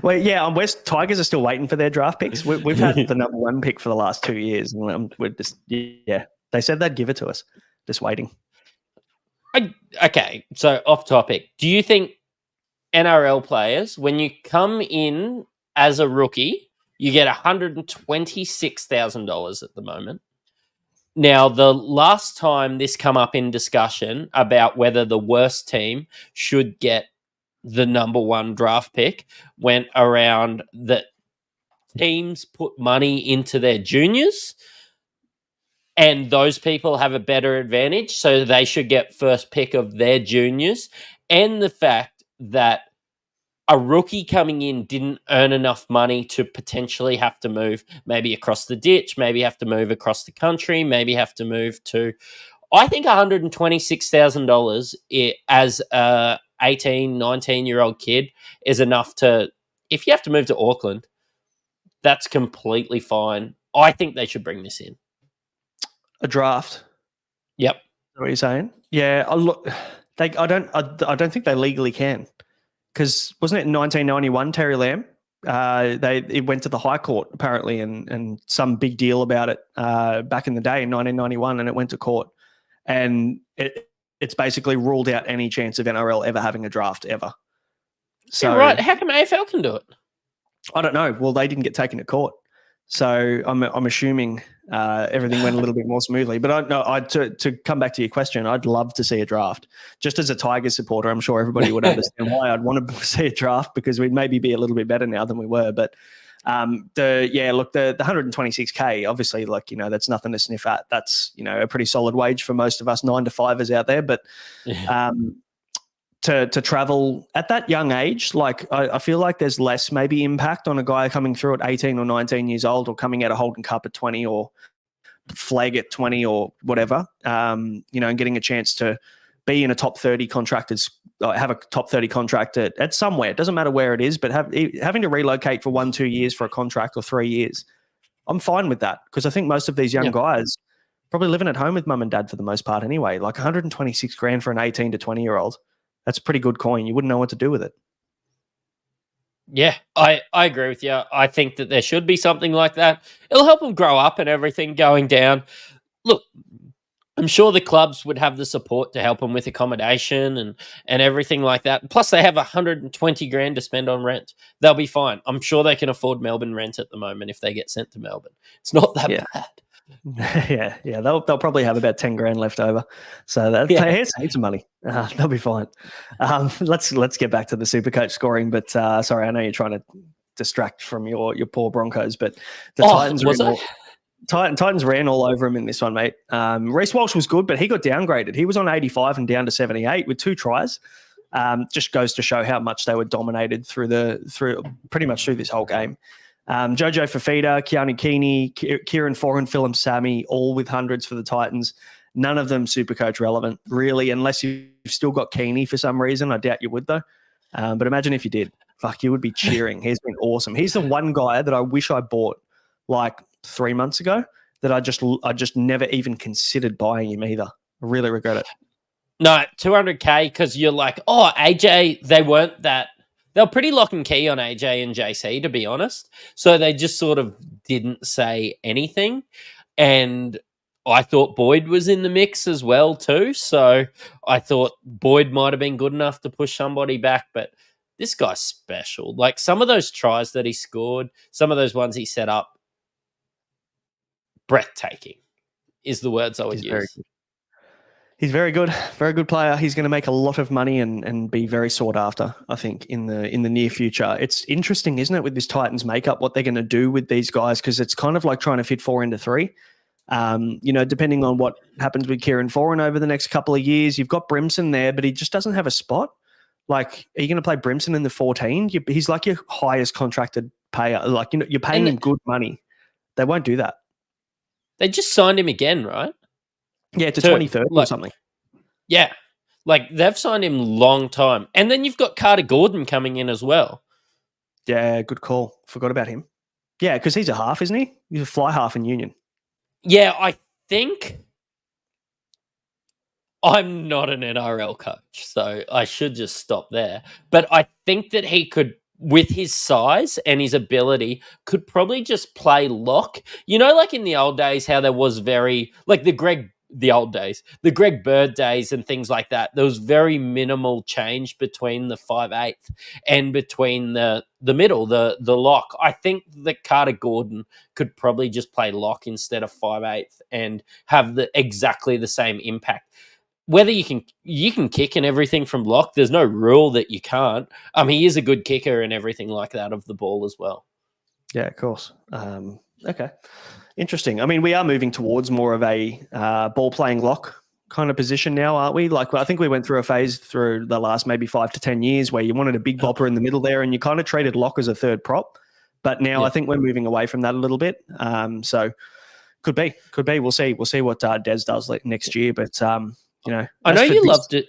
Well, yeah, West Tigers are still waiting for their draft picks. We've had the number 1 pick for the last 2 years, and we're just they said they'd give it to us. Just waiting. Okay, so off topic. Do you think NRL players, when you come in as a rookie, you get $126,000 at the moment? Now, the last time this come up in discussion about whether the worst team should get the number 1 draft pick went around that teams put money into their juniors and those people have a better advantage, so they should get first pick of their juniors. And the fact that a rookie coming in didn't earn enough money to potentially have to move maybe across the ditch, maybe have to move across the country, maybe have to move to... I think $126,000 as a 18, 19-year-old kid is enough to... If you have to move to Auckland, that's completely fine. I think they should bring this in. A draft. Yep. Is that what you're saying? Yeah. I don't think they legally can, because wasn't it in 1991 Terry Lamb? It went to the High Court apparently, and some big deal about it back in the day in 1991, and it went to court, and it's basically ruled out any chance of NRL ever having a draft ever. So yeah, right. How come AFL can do it? I don't know. Well, they didn't get taken to court, so I'm assuming everything went a little bit more smoothly. But to come back to your question, I'd love to see a draft. Just as a Tigers supporter, I'm sure everybody would understand why I'd want to see a draft, because we'd maybe be a little bit better now than we were. But the 126K, obviously, that's nothing to sniff at. That's, a pretty solid wage for most of us 9-to-5ers out there. But to travel at that young age, I feel like there's less maybe impact on a guy coming through at 18 or 19 years old, or coming out of Holden Cup at 20, or flag at 20 or whatever, and getting a chance to be in a top 30 contracted, have a top 30 contract at somewhere. It doesn't matter where it is, but having to relocate for 1-2 years for a contract, or 3 years, I'm fine with that, because I think most of these young guys probably living at home with mum and dad for the most part anyway. Like 126 grand for an 18 to 20 year old. That's pretty good coin. You wouldn't know what to do with it. Yeah, I agree with you. I think that there should be something like that. It'll help them grow up and everything going down. Look, I'm sure the clubs would have the support to help them with accommodation and everything like that. Plus, they have 120 grand to spend on rent. They'll be fine. I'm sure they can afford Melbourne rent at the moment if they get sent to Melbourne. It's not that bad. Yeah. They'll probably have about 10 grand left over, so here's heaps of money. They'll be fine. Let's get back to the Supercoach scoring. But sorry, I know you're trying distract from your poor Broncos. But the Titans ran all over him in this one, mate. Reece Walsh was good, but he got downgraded. He was on 85 and down to 78 with 2 tries. Just goes to show how much they were dominated through pretty much through this whole game. Jojo Fifita, Keanu Keeney, Kieran Foran, Phillip Sammy, all with hundreds for the Titans. None of them Supercoach relevant, really, unless you've still got Keeney for some reason. I doubt you would, though. But imagine if you did. Fuck, you would be cheering. He's been awesome. He's the one guy that I wish I bought like 3 months ago that I just never even considered buying him either. I really regret it. No, 200K because you're like, oh, AJ, they were pretty lock and key on AJ and JC, to be honest. So they just sort of didn't say anything. And I thought Boyd was in the mix as well too. So I thought Boyd might have been good enough to push somebody back, but this guy's special. Like some of those tries that he scored, some of those ones he set up, breathtaking is the words I would use. He's very good player. He's going to make a lot of money and be very sought after, I think, in the near future. It's interesting, isn't it, with this Titans makeup, what they're going to do with these guys, because it's kind of like trying to fit 4 into 3. Depending on what happens with Kieran Foran over the next couple of years, you've got Brimson there, but he just doesn't have a spot. Like, are you going to play Brimson in the 14? He's like your highest contracted payer. Like, you're paying him good money. They won't do that. They just signed him again, right? Yeah, to 23rd or something. Yeah. Like, they've signed him long time. And then you've got Carter Gordon coming in as well. Yeah, good call. Forgot about him. Yeah, because he's a half, isn't he? He's a fly half in Union. Yeah, I think I'm not an NRL coach, so I should just stop there. But I think that he could, with his size and his ability, could probably just play lock. Like in the old days, how there was the Greg Bird days and things like that. There was very minimal change between the 5/8 and between the middle, the lock. I think that Carter Gordon could probably just play lock instead of 5/8 and have exactly the same impact. Whether you can kick and everything from lock, there's no rule that you can't. He is a good kicker and everything like that of the ball as well. Yeah, of course. Okay. Interesting. I mean, we are moving towards more of a ball-playing lock kind of position now, aren't we? Like, I think we went through a phase through the last maybe 5 to 10 years where you wanted a big bopper in the middle there and you kind of treated lock as a third prop. But now I think we're moving away from that a little bit. So could be. We'll see what Des does next year. But, I know you loved it.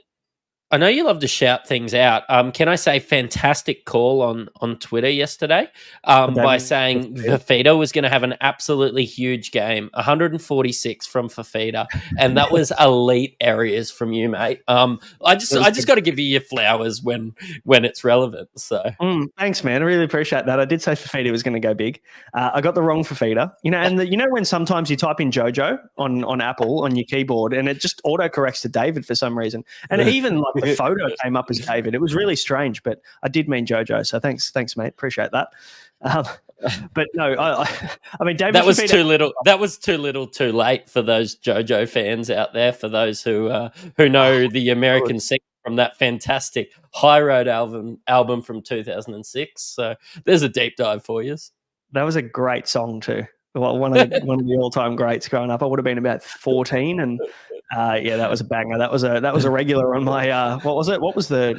I know you love to shout things out. Can I say fantastic call on Twitter yesterday by saying Fifita was going to have an absolutely huge game, 146 from Fifita, and that was elite areas from you, mate. I just got to give you your flowers when it's relevant. So thanks, man. I really appreciate that. I did say Fifita was going to go big. I got the wrong Fifita. When sometimes you type in JoJo on Apple on your keyboard and it just autocorrects to David for some reason, and even like the photo came up as David. It was really strange, but I did mean JoJo. So thanks, mate. Appreciate that. But no, I mean, David. That was too little. That was too little, too late for those JoJo fans out there. For those who know the American singer from that fantastic High Road album from 2006. So there's a deep dive for you. That was a great song too. Well, one of the all-time greats growing up. I would have been about 14, and that was a banger. That was a regular on my what was it? What was the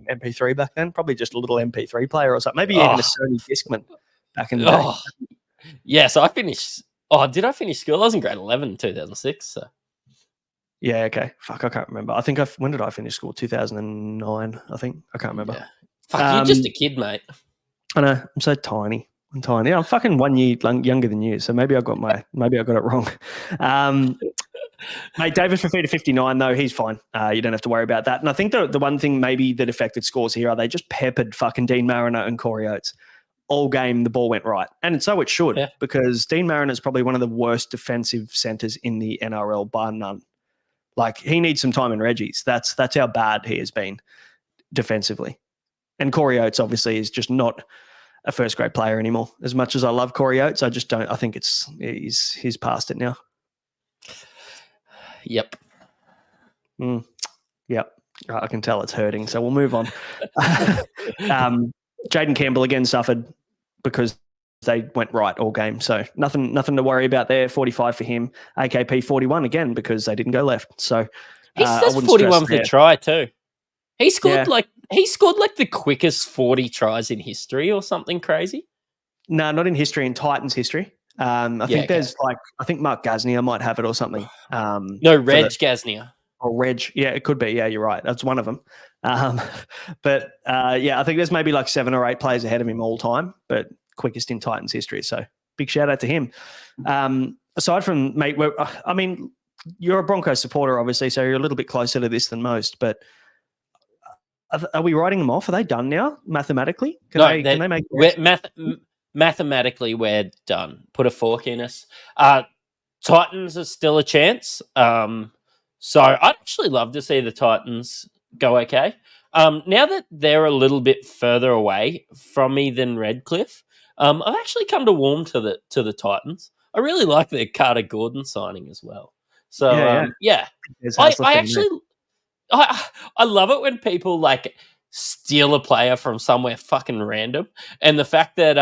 MP3 back then? Probably just a little MP3 player or something. Maybe even a Sony Discman back in the day. Yeah, so I finished. Did I finish school? I was in grade 11 in 2006. So. Yeah. Okay. Fuck, I can't remember. I think when did I finish school? 2009. I think. I can't remember. Yeah. Fuck, you're just a kid, mate. I know. I'm so tiny. I'm fucking 1 year younger than you, so maybe I got it wrong. Mate, David Fifita 59 though, he's fine. You don't have to worry about that. And I think the one thing maybe that affected scores here are they just peppered fucking Dean Mariner and Corey Oates all game. The ball went right, and so it should because Dean Mariner is probably one of the worst defensive centers in the NRL, bar none. Like he needs some time in Reggie's. That's how bad he has been defensively. And Corey Oates obviously is just not a first grade player anymore. As much as I love Corey Oates, I just don't. I think he's past it now. Yep. Yep. I can tell it's hurting, so we'll move on. Jaden Campbell again suffered because they went right all game. So nothing to worry about there. 45 for him. AKP 41 again because they didn't go left. So He says 41 for the try too. He scored like the quickest 40 tries in history or something crazy. No, not in history, in Titans history. I think there's I think Mark Gasnier might have it or something. No, Reg Gasnier. Or Reg. Yeah, it could be. Yeah, you're right. That's one of them. But I think there's maybe like 7 or 8 players ahead of him all time, but quickest in Titans history. So big shout out to him. Aside from, mate, I mean, you're a Broncos supporter, obviously, so you're a little bit closer to this than most, but are we writing them off? Are they done now mathematically? Can they make mathematically, we're done. Put a fork in us. Titans are still a chance. So I'd actually love to see the Titans go okay. Now that they're a little bit further away from me than Redcliffe, I've actually come to warm to the Titans. I really like their Carter Gordon signing as well. So I love it when people like steal a player from somewhere fucking random, and the fact that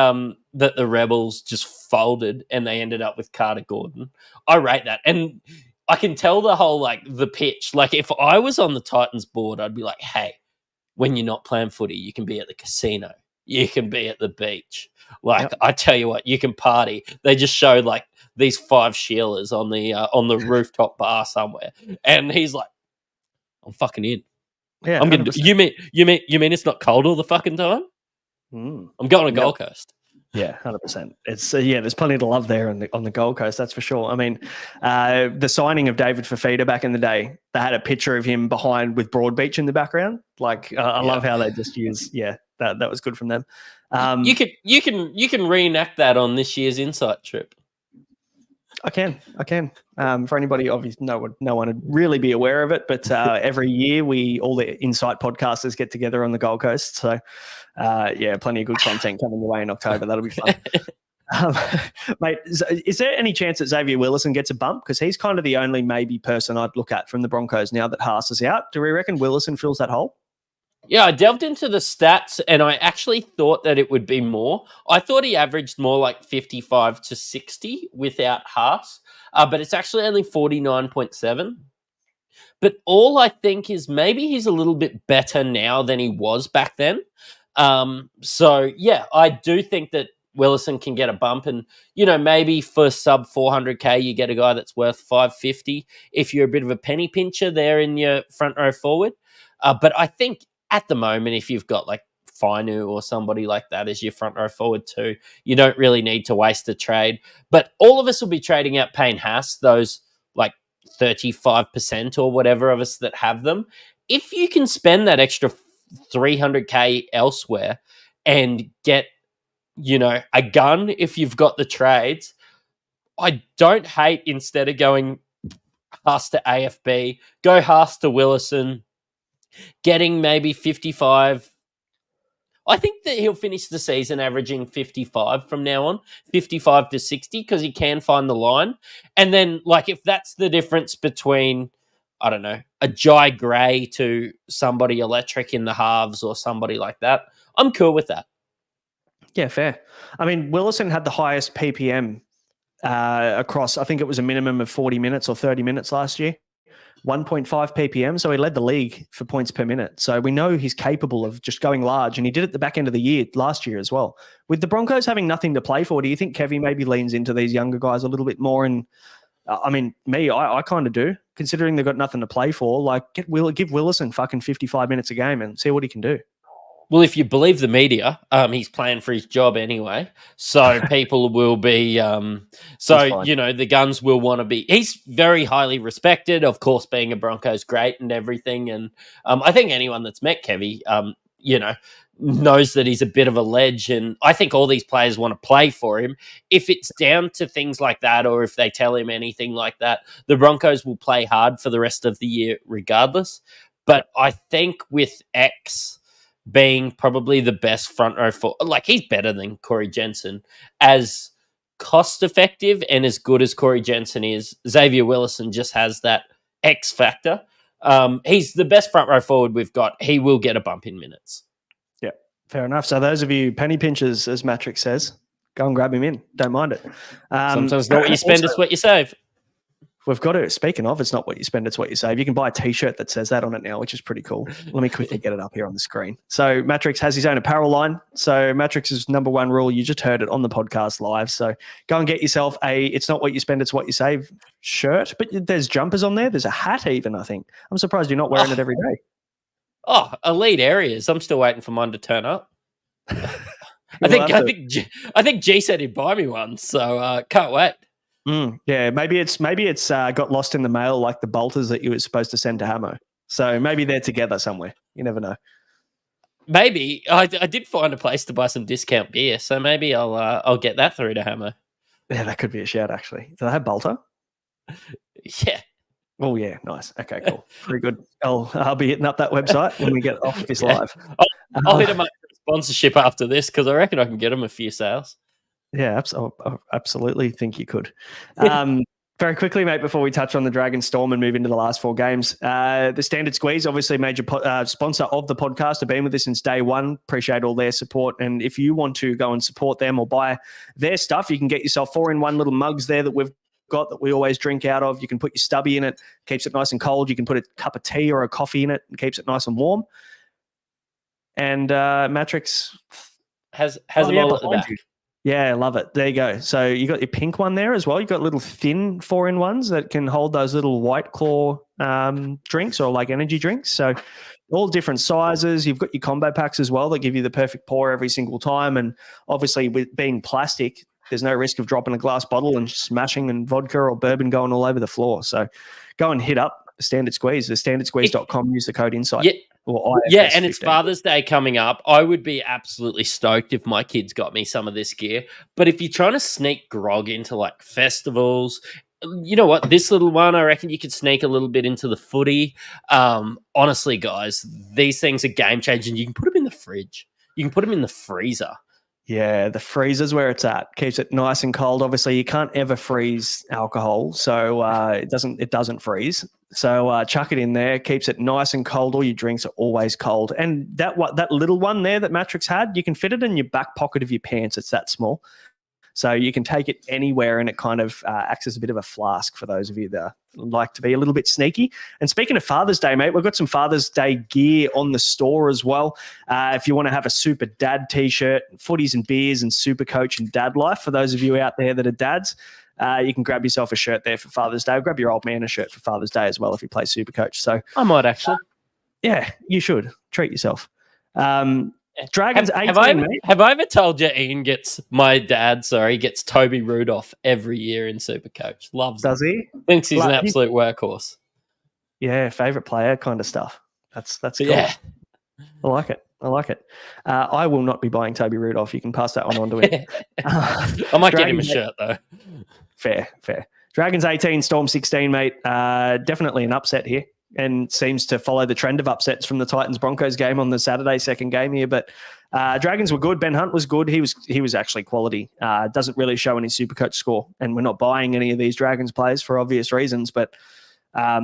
that the Rebels just folded and they ended up with Carter Gordon, I rate that. And I can tell the whole like the pitch. Like if I was on the Titans board, I'd be like, hey, when you're not playing footy, you can be at the casino, you can be at the beach. Like I tell you what, you can party. They just showed like these 5 Sheilas on the rooftop bar somewhere, and he's like, I'm fucking in. Yeah, I'm gonna. You mean it's not cold all the fucking time? I'm going to Gold Coast. Yeah, 100%. It's there's plenty to love there on the Gold Coast, that's for sure. I mean, the signing of David Fifita back in the day, they had a picture of him behind with Broadbeach in the background. Like, I love how they just use. Yeah, that was good from them. You can reenact that on this year's Insight trip. I can. For anybody, obviously, no one would really be aware of it, but every year all the Insight podcasters get together on the Gold Coast. So, plenty of good content coming your way in October. That'll be fun. Mate, is there any chance that Xavier Willison gets a bump? Because he's kind of the only maybe person I'd look at from the Broncos now that Haas is out. Do we reckon Willison fills that hole? Yeah, I delved into the stats and I actually thought that it would be more. I thought he averaged more like 55 to 60 without Haas, but it's actually only 49.7. But all I think is maybe he's a little bit better now than he was back then. I do think that Willison can get a bump, and maybe for sub 400k you get a guy that's worth 550 if you're a bit of a penny pincher there in your front row forward. But I think at the moment, if you've got like Fainu or somebody like that as your front row forward too, you don't really need to waste a trade. But all of us will be trading out Payne Haas, those like 35% or whatever of us that have them. If you can spend that extra 300k elsewhere and get, a gun if you've got the trades, I don't hate, instead of going Haas to AFB, go Haas to Willison, getting maybe 55. I think that he'll finish the season averaging 55 from now on, 55 to 60, because he can find the line. And then, like, if that's the difference between, I don't know, a Jai Gray to somebody electric in the halves or somebody like that, I'm cool with that. Yeah, fair. I mean, Willison had the highest PPM across, I think it was a minimum of 40 minutes or 30 minutes last year. 1.5 ppm, so he led the league for points per minute. So we know he's capable of just going large, and he did it at the back end of the year last year as well. With the Broncos having nothing to play for, do you think Kevy maybe leans into these younger guys a little bit more? And I mean, I kind of do, considering they've got nothing to play for. Like, give Willison fucking 55 minutes a game and see what he can do. Well, if you believe the media, he's playing for his job anyway. So people will be, the Guns will want to be. He's very highly respected, of course, being a Broncos great and everything. And I think anyone that's met Kevy, knows that he's a bit of a ledge. And I think all these players want to play for him. If it's down to things like that, or if they tell him anything like that, the Broncos will play hard for the rest of the year regardless. But I think with X being probably the best front row for, like, he's better than Corey Jensen, as cost effective and as good as Corey Jensen is. Xavier Willison just has that X factor. He's the best front row forward we've got. He will get a bump in minutes. Yeah, Fair enough. So those of you penny pinchers, as Mattrix says, go and grab him in. Don't mind it. Sometimes not what you spend, it's what you save. We've got to, speaking of, it's not what you spend, it's what you save. You can buy a T-shirt that says that on it now, which is pretty cool. Let me quickly get it up here on the screen. So Mattrix has his own apparel line. So Mattrix's number one rule, you just heard it on the podcast live. So go and get yourself a "It's not what you spend, it's what you save" shirt. But there's jumpers on there. There's a hat even, I think. I'm surprised you're not wearing it every day. Oh, elite areas. I'm still waiting for mine to turn up. I think G said he'd buy me one, so can't wait. Yeah, maybe it's got lost in the mail like the bolters that you were supposed to send to Hamo. So maybe they're together somewhere. You never know. Maybe I did find a place to buy some discount beer, so maybe I'll get that through to Hamo. Yeah, that could be a shout actually. Do they have bolter? Yeah. Oh yeah, nice. Okay, cool. Very good. I'll be hitting up that website when we get off this live. I'll hit them up for sponsorship after this because I reckon I can get them a few sales. Yeah, I absolutely think you could. Very quickly, mate, before we touch on the Dragon Storm and move into the last 4 games, the Standard Squeeze, obviously major sponsor of the podcast, have been with us since day one. Appreciate all their support. And if you want to go and support them or buy their stuff, you can get yourself 4-in-1 little mugs there that we've got that we always drink out of. You can put your stubby in it, keeps it nice and cold. You can put a cup of tea or a coffee in it and keeps it nice and warm. And Mattrix has them all at the back. Yeah, I love it. There you go. So you got your pink one there as well. You've got little thin 4-in-1s that can hold those little White Claw drinks or like energy drinks. So all different sizes. You've got your combo packs as well that give you the perfect pour every single time. And obviously with being plastic, there's no risk of dropping a glass bottle and smashing and vodka or bourbon going all over the floor. So go and hit up the Standard Squeeze, the standardsqueeze.com. Use the code INSIGHT. Yeah, and it's Father's Day coming up. I would be absolutely stoked if my kids got me some of this gear. But if you're trying to sneak grog into like festivals, you know what? This little one, I reckon you could sneak a little bit into the footy. Honestly, guys, these things are game changing. You can put them in the fridge. You can put them in the freezer. Yeah, the freezer's where it's at. Keeps it nice and cold. Obviously, you can't ever freeze alcohol, so it doesn't freeze. So chuck it in there. Keeps it nice and cold. All your drinks are always cold. And that little one there that Mattrix had, you can fit it in your back pocket of your pants. It's that small. So you can take it anywhere, and it kind of acts as a bit of a flask for those of you that like to be a little bit sneaky. And speaking of Father's Day, mate, we've got some Father's Day gear on the store as well. If you want to have a Super Dad T-shirt, footies and beers and Supercoach and Dad Life, for those of you out there that are dads, you can grab yourself a shirt there for Father's Day. Grab your old man a shirt for Father's Day as well if you play Supercoach. So I might actually. Yeah, you should. Treat yourself. Dragons 18, mate. Have I ever told you my dad gets Toby Rudolph every year in Supercoach? Loves Does him. he? Thinks he's an absolute workhorse. Yeah, favourite player kind of stuff. That's cool. Yeah. I like it. I will not be buying Toby Rudolph. You can pass that one on to him. I might get him a shirt, though. Fair. Dragons 18, Storm 16, mate. Definitely an upset here, and seems to follow the trend of upsets from the Titans-Broncos game on the Saturday second game here. But Dragons were good. Ben Hunt was good. He was actually quality. Doesn't really show in his Supercoach score, and we're not buying any of these Dragons players for obvious reasons, but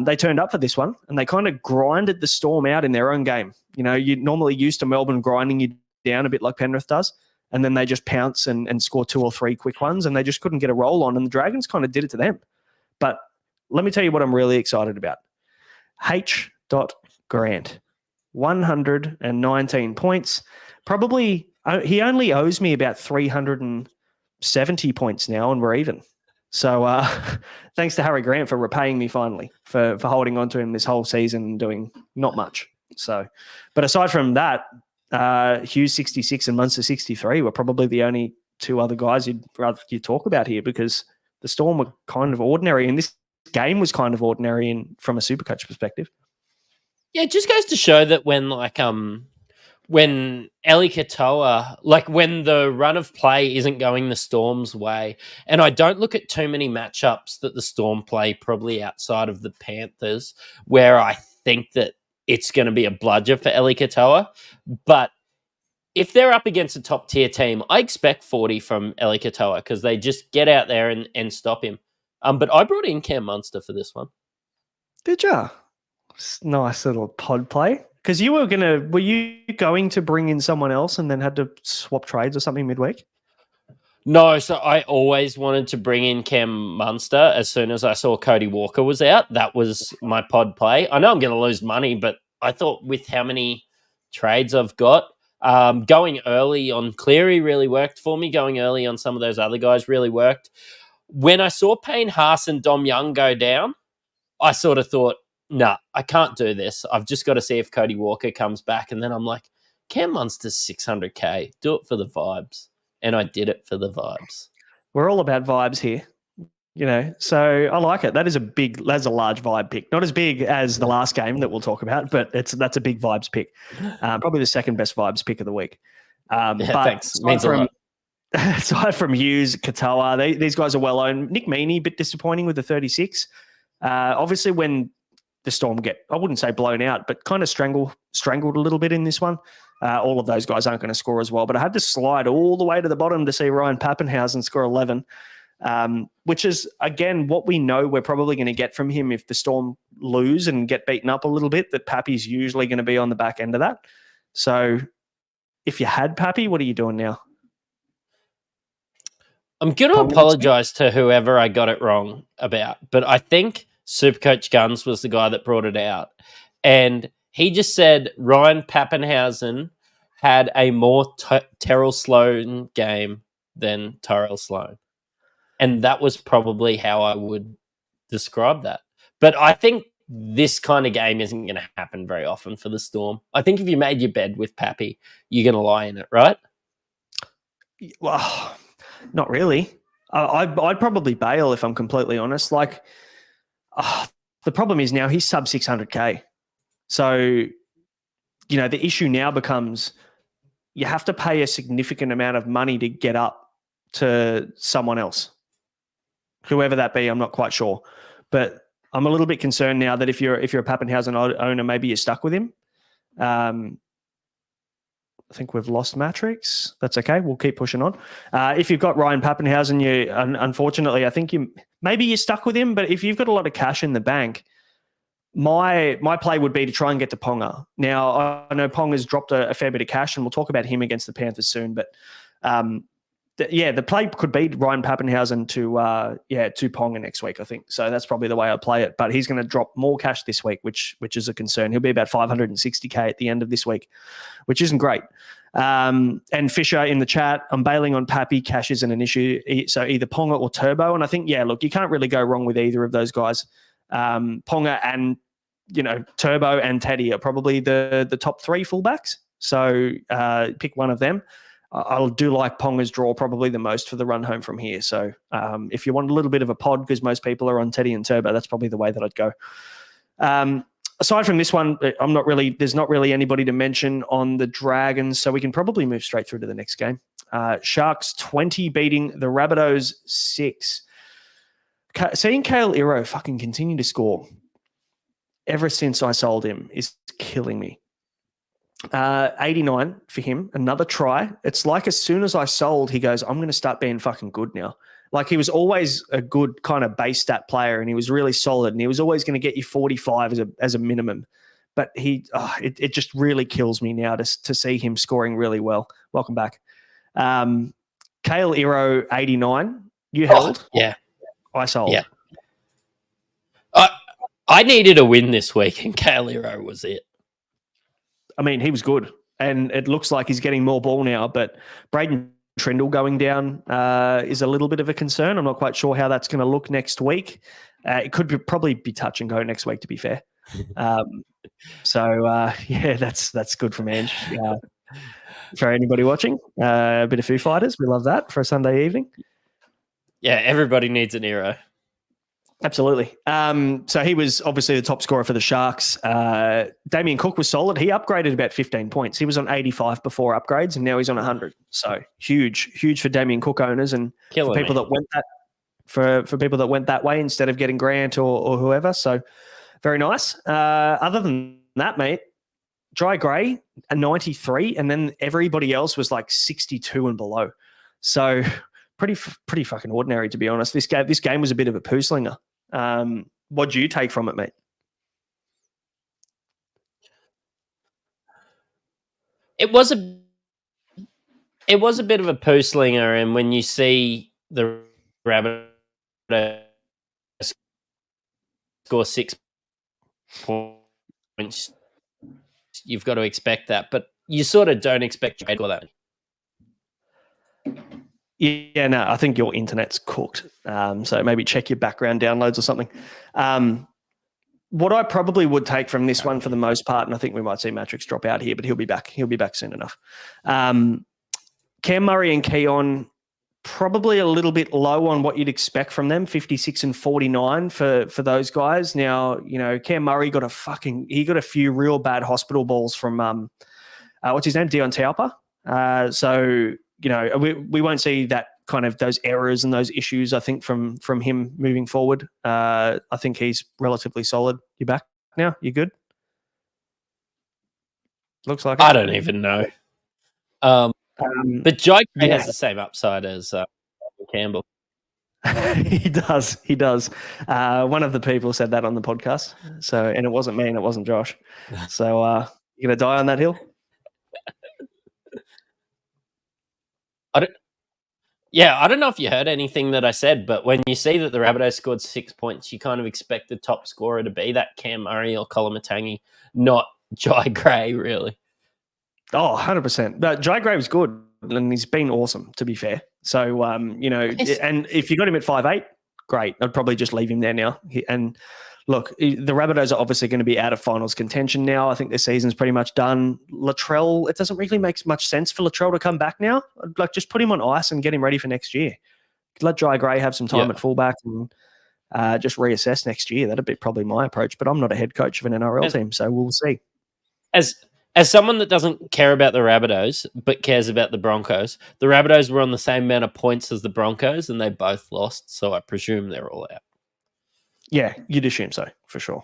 they turned up for this one, and they kind of grinded the Storm out in their own game. You know, you're normally used to Melbourne grinding you down a bit like Penrith does, and then they just pounce and score 2 or 3 quick ones, and they just couldn't get a roll on, and the Dragons kind of did it to them. But let me tell you what I'm really excited about. H. Grant, 119 points. Probably, he only owes me about 370 points now, and we're even. So thanks to Harry Grant for repaying me finally, for holding on to him this whole season and doing not much. So, but aside from that, Hughes 66 and Munster 63 were probably the only 2 other guys you'd talk about here, because the Storm were kind of ordinary, and this game was kind of ordinary from a Supercoach perspective. Yeah, it just goes to show that when Eli Katoa, when the run of play isn't going the Storm's way, and I don't look at too many matchups that the Storm play probably outside of the Panthers where I think that it's going to be a bludger for Eli Katoa, but if they're up against a top-tier team, I expect 40 from Eli Katoa because they just get out there and stop him. But I brought in Cam Munster for this one. Did ya? Nice little pod play. Because were you going to bring in someone else and then had to swap trades or something midweek? No, so I always wanted to bring in Cam Munster as soon as I saw Cody Walker was out. That was my pod play. I know I'm going to lose money, but I thought with how many trades I've got, going early on Cleary really worked for me. Going early on some of those other guys really worked. When I saw Papenhuyzen and Dom Young go down, I sort of thought, nah, I can't do this. I've just got to see if Cody Walker comes back. And then I'm like, Cam Munster's 600K. Do it for the vibes. And I did it for the vibes. We're all about vibes here, so I like it. That's a large vibe pick. Not as big as the last game that we'll talk about, but that's a big vibes pick. Probably the second best vibes pick of the week. But thanks. Means a lot. Aside from Hughes, Katoa, these guys are well owned. Nick Meaney, a bit disappointing with the 36. Obviously, when the Storm I wouldn't say blown out, but kind of strangled a little bit in this one. All of those guys aren't going to score as well. But I had to slide all the way to the bottom to see Ryan Papenhuyzen score 11, which is, again, what we know we're probably going to get from him if the Storm lose and get beaten up a little bit, that Pappy's usually going to be on the back end of that. So if you had Pappy, what are you doing now? I'm going to apologise to whoever I got it wrong about, but I think Supercoach Guns was the guy that brought it out. And he just said Ryan Papenhuyzen had a more Terrell Sloan game than Tyrell Sloan. And that was probably how I would describe that. But I think this kind of game isn't going to happen very often for the Storm. I think if you made your bed with Pappy, you're going to lie in it, right? Well, not really. I'd probably bail if I'm completely honest. Like, the problem is now he's sub 600K. So, the issue now becomes you have to pay a significant amount of money to get up to someone else. Whoever that be, I'm not quite sure. But I'm a little bit concerned now that if you're a Papenhuyzen owner, maybe you're stuck with him. I think we've lost Mattrix. That's okay. We'll keep pushing on. If you've got Ryan Papenhuyzen, unfortunately, I think maybe you're stuck with him. But if you've got a lot of cash in the bank, my play would be to try and get to Ponga. Now, I know Ponga's dropped a fair bit of cash, and we'll talk about him against the Panthers soon. But the play could be Ryan Papenhuyzen to Ponga next week, I think. So that's probably the way I play it. But he's going to drop more cash this week, which is a concern. He'll be about 560K at the end of this week, which isn't great. And Fisher in the chat, I'm bailing on Pappy. Cash isn't an issue. So either Ponga or Turbo. And I think, look, you can't really go wrong with either of those guys. Ponga and, Turbo and Teddy are probably the top three fullbacks. So pick one of them. I do like Ponga's draw probably the most for the run home from here. So if you want a little bit of a pod, because most people are on Teddy and Turbo, that's probably the way that I'd go. Aside from this one, there's not really anybody to mention on the Dragons, so we can probably move straight through to the next game. Sharks 20 beating the Rabbitohs 6. Seeing Kale Iro fucking continue to score ever since I sold him is killing me. 89 for him, another try. It's like as soon as I sold, he goes, I'm going to start being fucking good now. Like, he was always a good kind of base stat player, and he was really solid, and he was always going to get you 45 as a minimum. But it just really kills me now to see him scoring really well. Welcome back. Kale Iro 89. You held? Yeah. I sold. Yeah. I needed a win this week, and Kale Iro was it. I mean, he was good, and it looks like he's getting more ball now, but Braden Trindle going down is a little bit of a concern. I'm not quite sure how that's going to look next week. It could probably be touch and go next week, to be fair. That's good from Ange. For anybody watching, a bit of Foo Fighters. We love that for a Sunday evening. Yeah, everybody needs an hero. Absolutely. So he was obviously the top scorer for the Sharks. Damien Cook was solid. He upgraded about 15 points. He was on 85 before upgrades, and now he's on 100. So huge for Damien Cook owners, and for people that went that way instead of getting Grant or whoever. So very nice. Other than that, mate, Dry Gray a 93, and then everybody else was like 62 and below. So pretty fucking ordinary, to be honest. This game was a bit of a poo slinger. What do you take from it, mate? It was a bit of a poo slinger, and when you see the Rabbitohs score 6 points, you've got to expect that. But you sort of don't expect to score that. Yeah, no, I think your internet's cooked. So maybe check your background downloads or something. What I probably would take from this one for the most part, and I think we might see Mattrix drop out here, but he'll be back. He'll be back soon enough. Cam Murray and Keon, probably a little bit low on what you'd expect from them, 56 and 49 for those guys. Now, Cam Murray got a few real bad hospital balls from, what's his name? Dion Taupa. So, we won't see that kind of those errors and those issues, I think, from him moving forward. I think he's relatively solid. You back now? You good? Looks like I don't even know. But Jai has the same upside as Campbell. He does. One of the people said that on the podcast. So, and it wasn't me and it wasn't Josh. So, you going to die on that hill? I don't know if you heard anything that I said, but when you see that the Rabbitohs scored 6 points, you kind of expect the top scorer to be that Cam Murray or Kolomatangi, not Jai Gray, really. Oh, 100%. But Jai Gray was good, and he's been awesome, to be fair. So, and if you got him at 5'8", great. I'd probably just leave him there now. And look, the Rabbitohs are obviously going to be out of finals contention now. I think their season's pretty much done. Latrell, it doesn't really make much sense for Latrell to come back now. Like, just put him on ice and get him ready for next year. Let Jai Gray have some time at fullback and just reassess next year. That'd be probably my approach, but I'm not a head coach of an NRL team, so we'll see. As someone that doesn't care about the Rabbitohs but cares about the Broncos, the Rabbitohs were on the same amount of points as the Broncos and they both lost, so I presume they're all out. Yeah, you'd assume so, for sure.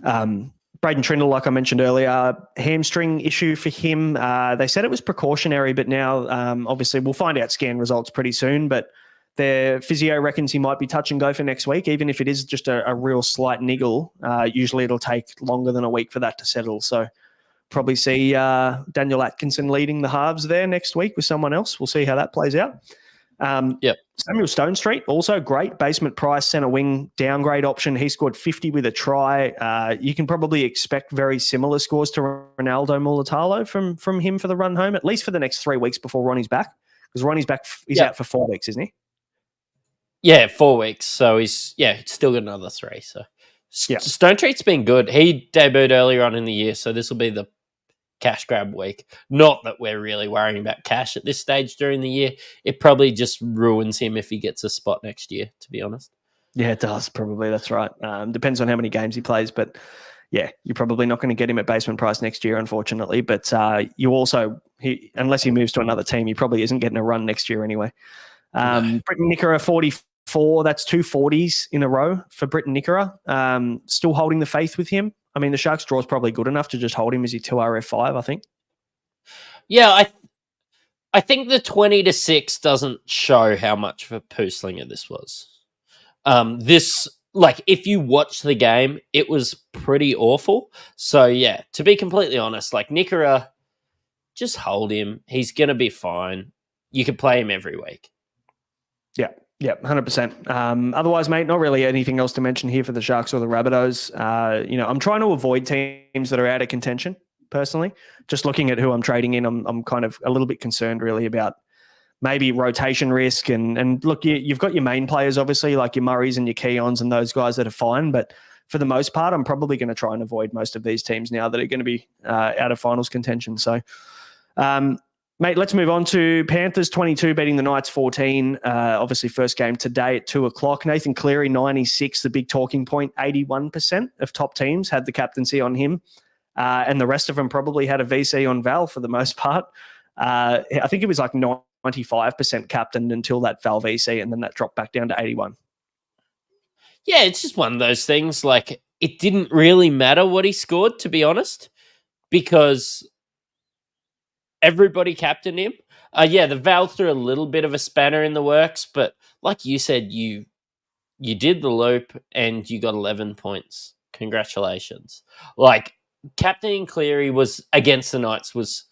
Braden Trindle, like I mentioned earlier, hamstring issue for him. They said it was precautionary, but now obviously we'll find out scan results pretty soon, but their physio reckons he might be touch and go for next week, even if it is just a real slight niggle. Usually it'll take longer than a week for that to settle, so probably see Daniel Atkinson leading the halves there next week with someone else. We'll see how that plays out. Samuel Stonestreet, also great. Basement price, centre wing, downgrade option. He scored 50 with a try. You can probably expect very similar scores to Ronaldo Mulatalo from him for the run home, at least for the next 3 weeks before Ronnie's back. Because Ronnie's back, he's out for 4 weeks, isn't he? Yeah, 4 weeks. So he's still got another 3. So Stonestreet's been good. He debuted earlier on in the year, so this will be the cash grab week. Not that we're really worrying about cash at this stage during the year. It probably just ruins him if he gets a spot next year, to be honest. Yeah, it does, probably. That's right. Depends on how many games he plays, but yeah, you're probably not going to get him at basement price next year, unfortunately. But you also, unless he moves to another team, he probably isn't getting a run next year anyway. Britton Nickera, 44. That's 2 40s in a row for Britton Nickera. Still holding the faith with him. I mean, the Sharks draw is probably good enough to just hold him as he 2RF5, I think. Yeah, I think the 20-6 doesn't show how much of a poo slinger this was. If you watch the game, it was pretty awful. So, yeah, to be completely honest, Nickera, just hold him. He's going to be fine. You can play him every week. Yeah, 100%. Otherwise, mate, not really anything else to mention here for the Sharks or the Rabbitohs. I'm trying to avoid teams that are out of contention, personally. Just looking at who I'm trading in, I'm kind of a little bit concerned, really, about maybe rotation risk. And look, you've got your main players, obviously, like your Murrays and your Keons and those guys that are fine. But for the most part, I'm probably going to try and avoid most of these teams now that are going to be out of finals contention. So, mate, let's move on to Panthers 22 beating the Knights 14. Obviously, first game today at 2:00. Nathan Cleary, 96, the big talking point. 81% of top teams had the captaincy on him. And the rest of them probably had a VC on Val for the most part. I think it was like 95% captained until that Val VC, and then that dropped back down to 81. Yeah, it's just one of those things. It didn't really matter what he scored, to be honest, because everybody captained him. The Val threw a little bit of a spanner in the works, but like you said, you did the loop and you got 11 points. Congratulations. Captaining Cleary was against the Knights was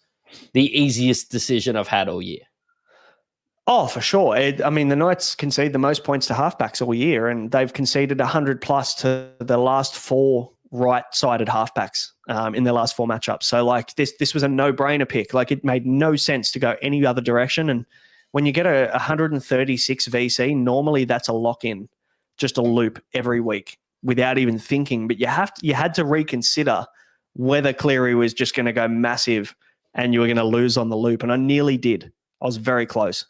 the easiest decision I've had all year. Oh, for sure. I mean, the Knights concede the most points to halfbacks all year, and they've conceded 100 plus to the last 4 right-sided halfbacks in their last 4 matchups. So, like, this was a no-brainer pick. Like, it made no sense to go any other direction. And when you get a 136 VC, normally that's a lock-in, just a loop every week without even thinking. But you had to reconsider whether Cleary was just going to go massive and you were going to lose on the loop. And I nearly did. I was very close.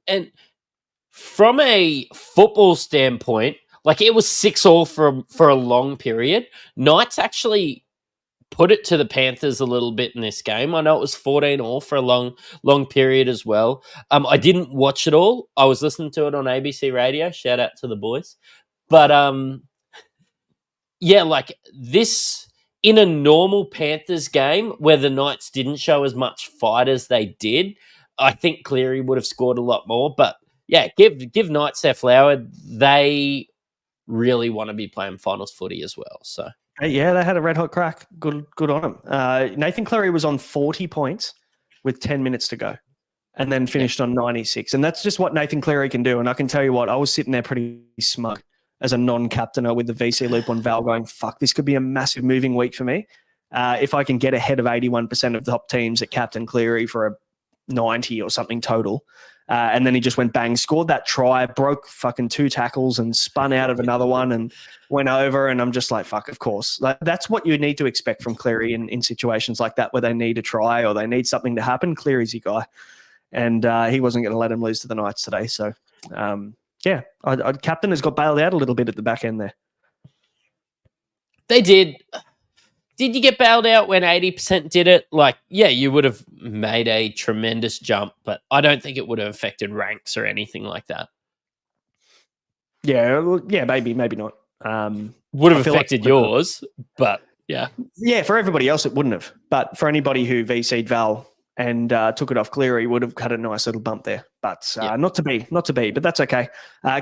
And from a football standpoint, like it was 6-all for a long period. Knights actually put it to the Panthers a little bit in this game. I know it was 14-all for a long period as well. I didn't watch it all. I was listening to it on ABC Radio. Shout out to the boys. But yeah, like this in a normal Panthers game where the Knights didn't show as much fight as they did, I think Cleary would have scored a lot more. But yeah, give Knights their flower. They really want to be playing finals footy as well. So yeah, they had a red hot crack. Good on them. Nathan Cleary was on 40 points with 10 minutes to go, and then finished on 96. And that's just what Nathan Cleary can do. And I can tell you what, I was sitting there pretty smug as a non-captainer with the VC loop on Val, going, "Fuck, this could be a massive moving week for me. If I can get ahead of 81% of the top teams at Captain Cleary for a 90 or something total." And then he just went bang, scored that try, broke fucking 2 tackles and spun out of another one and went over. And I'm just like, fuck, of course. Like, that's what you need to expect from Cleary in situations like that where they need a try or they need something to happen. Cleary's your guy. And he wasn't going to let him lose to the Knights today. So, yeah, Captain has got bailed out a little bit at the back end there. They did. Did you get bailed out when 80% did it? Like, yeah, you would have made a tremendous jump, but I don't think it would have affected ranks or anything like that. Yeah, maybe not. Would have affected yours, but yeah. Yeah, for everybody else, it wouldn't have. But for anybody who VC'd Val and took it off Cleary, would have had a nice little bump there. But not to be, but that's okay.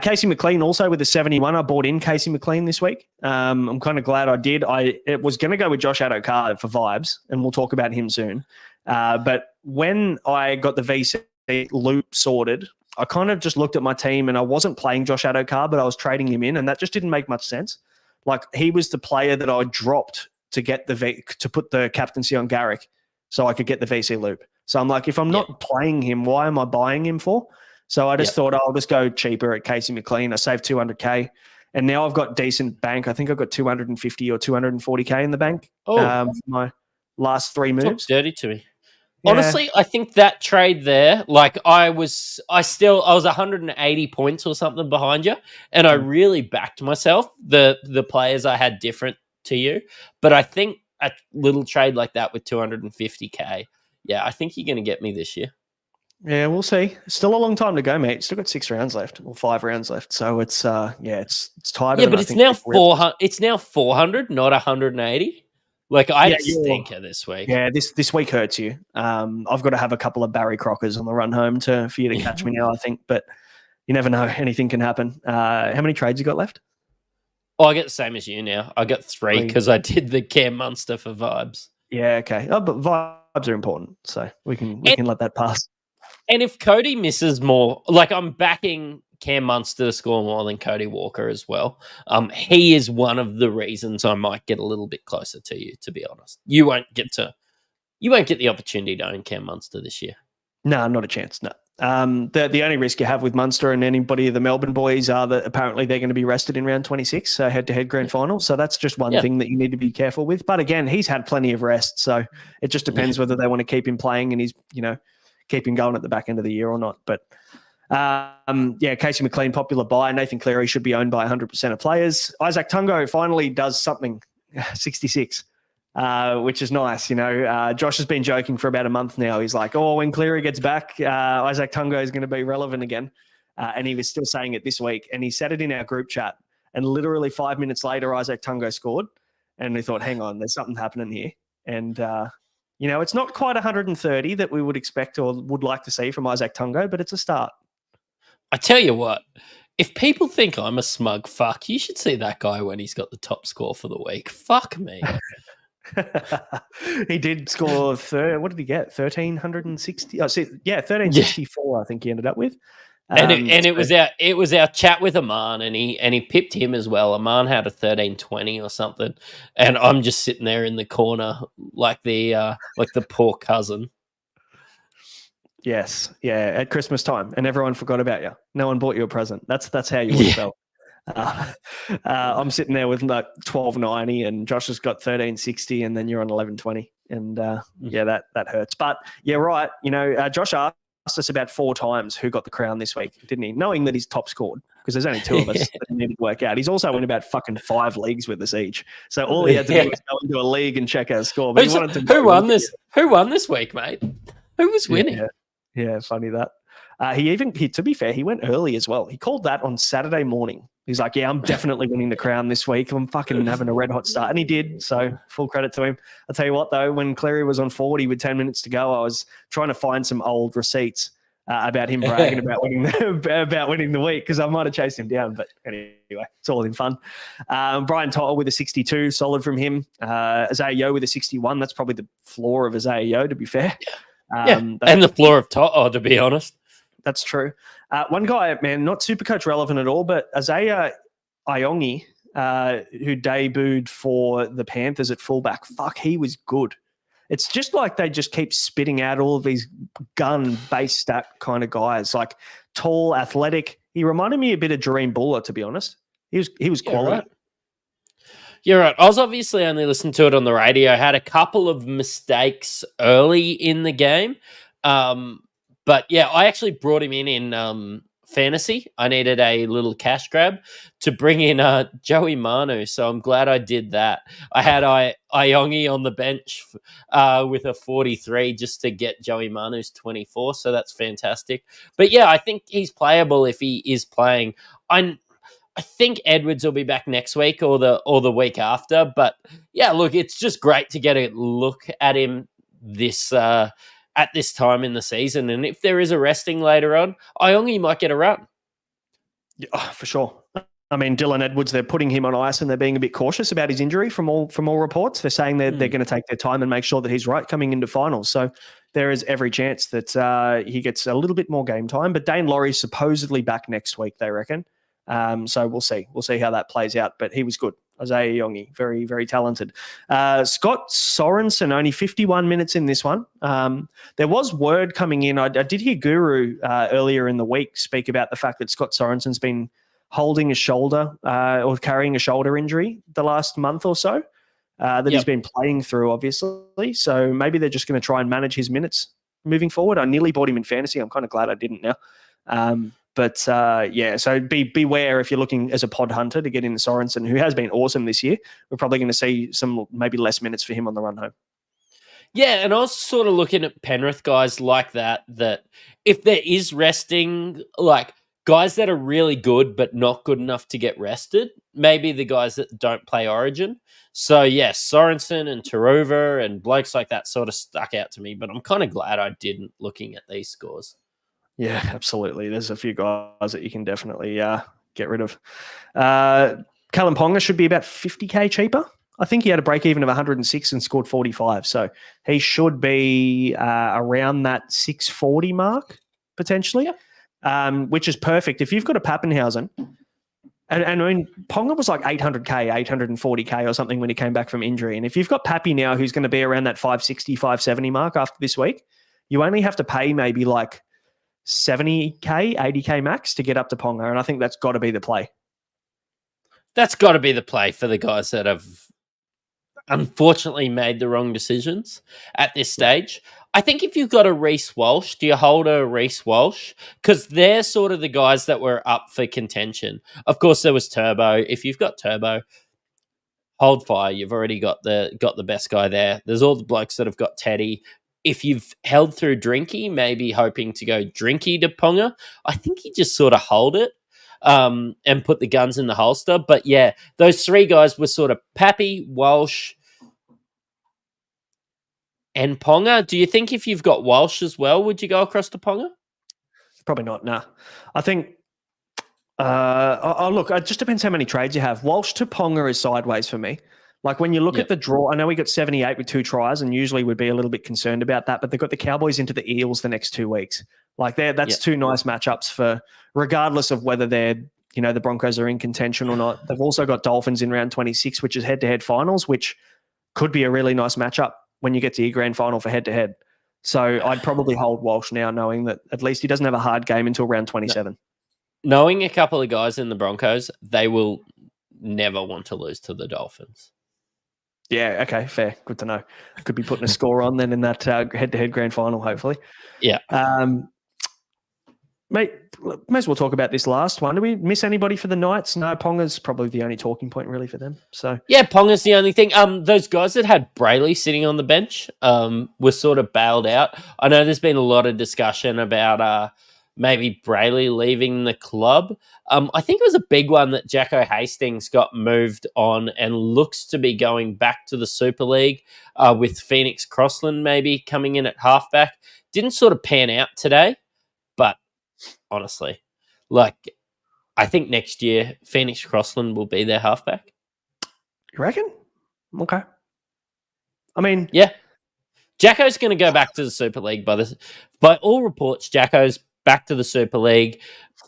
Casey McLean also with a 71. I bought in Casey McLean this week. I'm kind of glad I did. It was going to go with Josh Addo-Carr for vibes, and we'll talk about him soon. But when I got the VC loop sorted, I kind of just looked at my team and I wasn't playing Josh Addo-Carr, but I was trading him in, and that just didn't make much sense. Like, he was the player that I dropped to get to put the captaincy on Garrick so I could get the VC loop. So I'm like, if I'm not playing him, why am I buying him for? So I just thought, I'll just go cheaper at Casey McLean. I saved $200K, and now I've got decent bank. I think I've got 250 or 240K in the bank for my last 3 moves. Talk dirty to me. Yeah. Honestly, I think that trade there, like I was 180 points or something behind you, and I really backed myself. The players I had different to you, but I think a little trade like that with 250K, I think you're going to get me this year. Yeah, we'll see. Still a long time to go, mate. Still got 6 rounds left, or 5 rounds left. So it's it's tighter. Yeah, but it's now 400. It's now 400, not 180. Like, I had a stinker this week. Yeah, this week hurts you. I've got to have a couple of Barry Crockers on the run home for you to catch me now, I think. But you never know. Anything can happen. How many trades you got left? Oh, I get the same as you now. I got 3 because I did the Cam Munster for vibes. Yeah, okay. Oh, but vibes are important, so we can let that pass. And if Cody misses more, like, I'm backing Cam Munster to score more than Cody Walker as well. He is one of the reasons I might get a little bit closer to you, to be honest. You won't get the opportunity to own Cam Munster this year. No, not a chance. No. The only risk you have with Munster and anybody of the Melbourne boys are that apparently they're going to be rested in round 26, so head-to-head grand final. So that's just one thing that you need to be careful with. But again, he's had plenty of rest, so it just depends whether they want to keep him playing and he's, keep him going at the back end of the year or not. But Casey McLean, popular buy. Nathan Cleary should be owned by 100% of players. Isaac Tungo finally does something, 66. Which is nice. Josh has been joking for about a month now. He's like, when Cleary gets back, Isaac Tungo is going to be relevant again. And he was still saying it this week. And he said it in our group chat. And literally 5 minutes later, Isaac Tungo scored. And we thought, hang on, there's something happening here. And, it's not quite 130 that we would expect or would like to see from Isaac Tungo, but it's a start. I tell you what, if people think I'm a smug fuck, you should see that guy when he's got the top score for the week. Fuck me. He did score. What did he get? 1,360. Oh, see, 1,364. I think he ended up with. It was our chat with Aman, and he pipped him as well. Aman had a 1320 or something, and I'm just sitting there in the corner like the poor cousin. Yes, yeah, at Christmas time, and everyone forgot about you. No one bought you a present. That's how you would have felt. I'm sitting there with like 1290, and Josh has got 1360, and then you're on 1120, and that hurts. But yeah, right. Josh asked us about 4 times who got the crown this week, didn't he? Knowing that he's top scored, because there's only 2 of us that needed to work out. He's also in about fucking 5 leagues with us each, so all he had to do was go into a league and check our score. But who won this? Who won this week, mate? Who was winning? Yeah, funny that. To be fair, he went early as well. He called that on Saturday morning. He's like, yeah, I'm definitely winning the crown this week. I'm fucking having a red hot start. And he did. So full credit to him. I'll tell you what, though, when Cleary was on 40 with 10 minutes to go, I was trying to find some old receipts about him bragging about winning the week, because I might have chased him down. But anyway, it's all in fun. Brian Totter with a 62, solid from him. Isaiah Yeo with a 61. That's probably the floor of Isaiah Yeo, to be fair. And the floor of Totter, to be honest. That's true. One guy, man, not Supercoach relevant at all, but Isaiah Iongi, who debuted for the Panthers at fullback, he was good. It's just like they just keep spitting out all of these gun-based stat kind of guys, like tall, athletic. He reminded me a bit of Jareem Buller, to be honest. He was quality. Right. You're right. I was obviously only listening to it on the radio. I had a couple of mistakes early in the game. But yeah, I actually brought him in fantasy. I needed a little cash grab to bring in Joey Manu, so I'm glad I did that. I had Iongi on the bench with a 43 just to get Joey Manu's 24, so that's fantastic. But yeah, I think he's playable if he is playing. I think Edwards will be back next week or the week after. But yeah, look, it's just great to get a look at him at this time in the season. And if there is a resting later on, Iongi might get a run. Yeah, for sure. I mean, Dylan Edwards, they're putting him on ice and they're being a bit cautious about his injury from all reports. They're saying they're going to take their time and make sure that he's right coming into finals. So there is every chance that he gets a little bit more game time. But Dane Laurie's supposedly back next week, they reckon. So we'll see. We'll see how that plays out. But he was good. Isaiah Iongi, very, very talented. Scott Sorensen, only 51 minutes in this one. There was word coming in. I did hear Guru earlier in the week speak about the fact that Scott Sorensen's been holding a shoulder or carrying a shoulder injury the last month or so that he's been playing through, obviously. So maybe they're just going to try and manage his minutes moving forward. I nearly bought him in fantasy. I'm kind of glad I didn't now. So beware if you're looking as a pod hunter to get in Sorensen, who has been awesome this year. We're probably going to see some maybe less minutes for him on the run home. Yeah, and I was sort of looking at Penrith guys like that if there is resting, like guys that are really good but not good enough to get rested, maybe the guys that don't play Origin. So, yes, Sorensen and Taruva and blokes like that sort of stuck out to me, but I'm kind of glad I didn't looking at these scores. Yeah, absolutely. There's a few guys that you can definitely get rid of. Callum Ponga should be about 50K cheaper. I think he had a break even of 106 and scored 45. So he should be around that 640 mark, potentially, which is perfect. If you've got a Papenhuyzen, and I mean, Ponga was like 800K, 840K or something when he came back from injury. And if you've got Pappy now, who's going to be around that 560, 570 mark after this week, you only have to pay maybe like 70K, 80K max to get up to Ponga. And I think that's got to be the play. That's got to be the play for the guys that have unfortunately made the wrong decisions at this stage. I think if you've got a Reece Walsh, do you hold a Reece Walsh? Because they're sort of the guys that were up for contention. Of course, there was Turbo. If you've got Turbo, hold fire. You've already got the best guy there. There's all the blokes that have got Teddy. If you've held through Drinky, maybe hoping to go Drinky to Ponga, I think you just sort of hold it and put the guns in the holster. But yeah, those three guys were sort of Pappy, Walsh, and Ponga. Do you think if you've got Walsh as well, would you go across to Ponga? Probably not, nah. I think, look, it just depends how many trades you have. Walsh to Ponga is sideways for me. Like when you look at the draw, I know we got 78 with 2 tries, and usually would be a little bit concerned about that, but they've got the Cowboys into the Eels the next 2 weeks. Like that's 2 nice matchups for, regardless of whether they're, the Broncos are in contention or not. They've also got Dolphins in round 26, which is head-to-head finals, which could be a really nice matchup when you get to your grand final for head-to-head. So I'd probably hold Walsh now, knowing that at least he doesn't have a hard game until round 27. Knowing a couple of guys in the Broncos, they will never want to lose to the Dolphins. Yeah, okay, fair. Good to know. Could be putting a score on then in that head-to-head grand final, hopefully. Yeah. Mate, may as well talk about this last one. Do we miss anybody for the Knights? No, Ponga's probably the only talking point really for them. So yeah, Ponga's the only thing. Those guys that had Brayley sitting on the bench were sort of bailed out. I know there's been a lot of discussion about maybe Brayley leaving the club. I think it was a big one that Jacko Hastings got moved on and looks to be going back to the Super League with Phoenix Crossland maybe coming in at halfback. Didn't sort of pan out today, but honestly, I think next year Phoenix Crossland will be their halfback. You reckon? Okay. I mean, yeah, Jacko's going to go back to the Super League by all reports. Jacko's back to the Super League.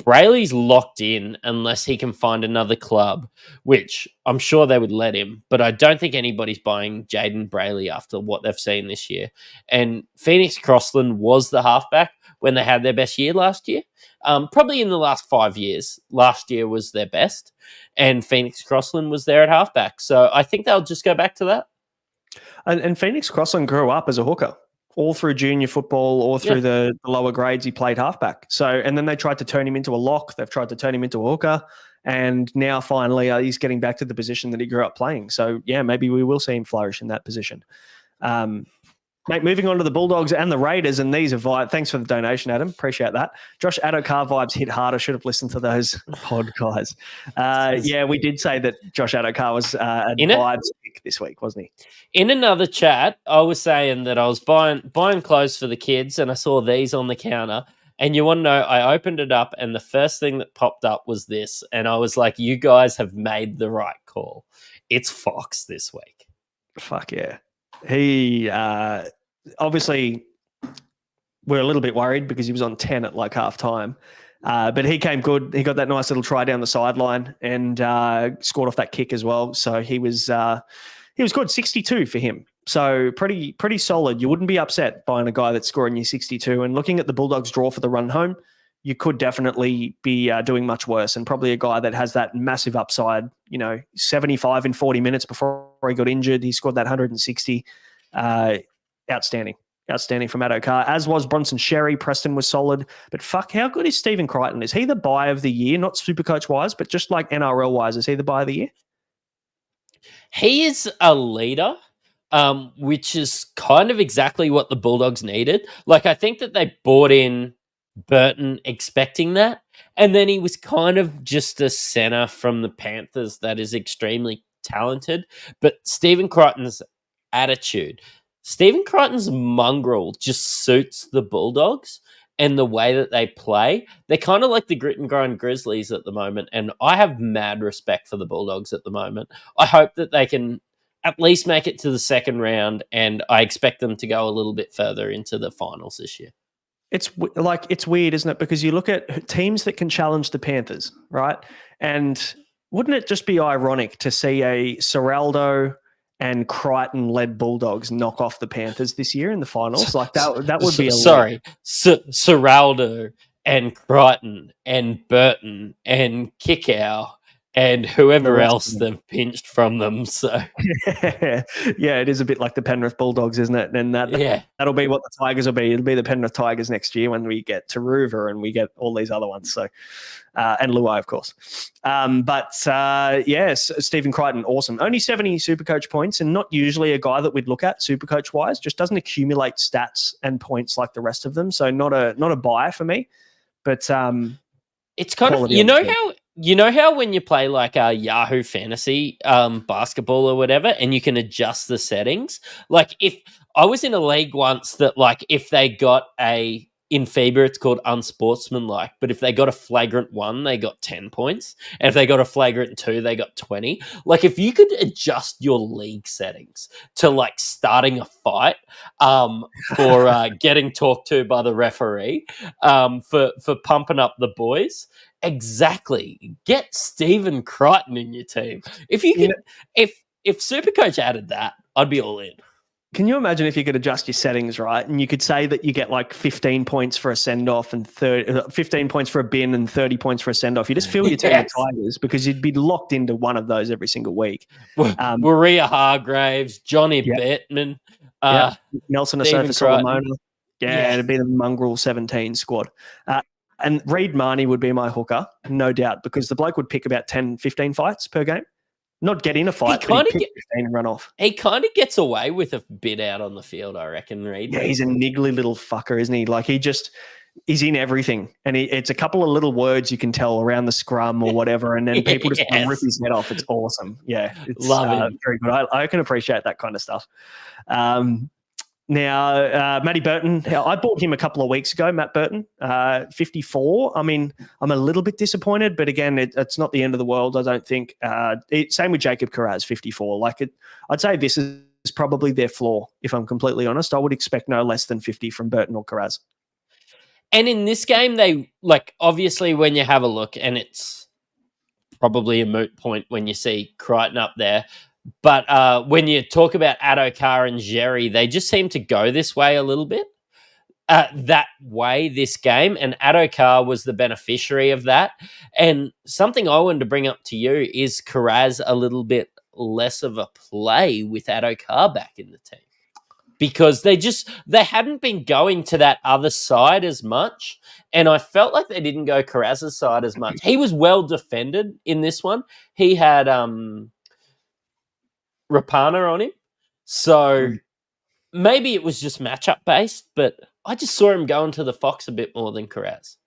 Brayley's locked in unless he can find another club, which I'm sure they would let him, but I don't think anybody's buying Jaden Brayley after what they've seen this year. And Phoenix Crossland was the halfback when they had their best year last year. Probably in the last 5 years. Last year was their best, and Phoenix Crossland was there at halfback. So I think they'll just go back to that. And Phoenix Crossland grew up as a hooker. All through junior football or through the lower grades, he played halfback. So, and then they tried to turn him into a lock. They've tried to turn him into a hooker. And now finally he's getting back to the position that he grew up playing. So, yeah, maybe we will see him flourish in that position. Mate, moving on to the Bulldogs and the Raiders, and these are vibes. Thanks for the donation, Adam. Appreciate that. Josh Adokar vibes hit harder. Should have listened to those pod guys. Yeah, we did say that Josh Adokar was a vibes pick this week, wasn't he? In another chat, I was saying that I was buying clothes for the kids, and I saw these on the counter. And you want to know, I opened it up, and the first thing that popped up was this. And I was like, you guys have made the right call. It's Fox this week. Fuck yeah. He obviously, we're a little bit worried because he was on 10 at like half time. But he came good. He got that nice little try down the sideline and scored off that kick as well. So he was good, 62 for him. So pretty solid. You wouldn't be upset buying a guy that's scoring you 62. And looking at the Bulldogs draw for the run home, you could definitely be doing much worse, and probably a guy that has that massive upside, 75 in 40 minutes before he got injured. He scored that 160. Outstanding from Adokar, as was Bronson Sherry. Preston was solid. But fuck, how good is Stephen Crichton? Is he the buy of the year? Not Supercoach wise, but just like NRL wise, is he the buy of the year? He is a leader, which is kind of exactly what the Bulldogs needed. Like, I think that they bought in Burton expecting that, and then he was kind of just a center from the Panthers that is extremely talented. But Stephen Crichton's attitude, Stephen Crichton's mongrel just suits the Bulldogs and the way that they play. They're kind of like the grit and grind Grizzlies at the moment, and I have mad respect for the Bulldogs at the moment. I hope that they can at least make it to the second round, and I expect them to go a little bit further into the finals this year. It's weird, isn't it? Because you look at teams that can challenge the Panthers, right? And wouldn't it just be ironic to see a Seraldo and Crichton-led Bulldogs knock off the Panthers this year in the finals? Like that would be Seraldo and Crichton and Burton and Kickow and whoever else they've pinched from them. So yeah, it is a bit like the Penrith Bulldogs, isn't it? And that'll be what the Tigers will be. It'll be the Penrith Tigers next year when we get Taruva and we get all these other ones. So and Luai, of course. Yes, Stephen Crichton, awesome. Only 70 Supercoach points, and not usually a guy that we'd look at Supercoach wise. Just doesn't accumulate stats and points like the rest of them. So not a buy for me. But it's kind of, you know how when you play like a Yahoo Fantasy basketball or whatever, and you can adjust the settings. Like if I was in a league once that, like, if they got a in FIBA, it's called unsportsmanlike. But if they got a flagrant 1, they got 10 points. And if they got a flagrant 2, they got 20. Like, if you could adjust your league settings to, like, starting a fight for getting talked to by the referee, for pumping up the boys, exactly. Get Stephen Crichton in your team. If you could, if Supercoach added that, I'd be all in. Can you imagine if you could adjust your settings, right? And you could say that you get like 15 points for a send-off and 15 points for a bin and 30 points for a send-off. You just fill your team with Tigers because you'd be locked into one of those every single week. Maria Hargraves, Johnny Bettman, Nelson Asofa Solomona. Yeah, it'd be the Mongrel 17 squad. And Reid Marnie would be my hooker, no doubt, because the bloke would pick about 10, 15 fights per game. Not get in a fight, but he'd pick 15 and run off. He kind of gets away with a bit out on the field, I reckon, Reid. Yeah, he's a niggly little fucker, isn't he? Like, he's in everything. And it's a couple of little words you can tell around the scrum or whatever, and then people just rip his head off. It's awesome. Yeah, it's Love it. Very good. I can appreciate that kind of stuff. Now, Matty Burton, I bought him a couple of weeks ago, Matt Burton, 54. I mean, I'm a little bit disappointed, but again, it's not the end of the world, I don't think. Same with Jacob Carraz, 54. I'd say this is probably their floor, if I'm completely honest. I would expect no less than 50 from Burton or Carraz. And in this game, they, obviously when you have a look, and it's probably a moot point when you see Crichton up there, but when you talk about Addo-Carr and Jerry, they just seem to go this way a little bit, that way this game, and Addo-Carr was the beneficiary of that. And something I wanted to bring up to you is Carraz a little bit less of a play with Addo-Carr back in the team, because they hadn't been going to that other side as much, and I felt like they didn't go Carraz's side as much. He was well defended in this one. He had Rapana on him. So maybe it was just matchup based, but I just saw him going to the Fox a bit more than Carraz.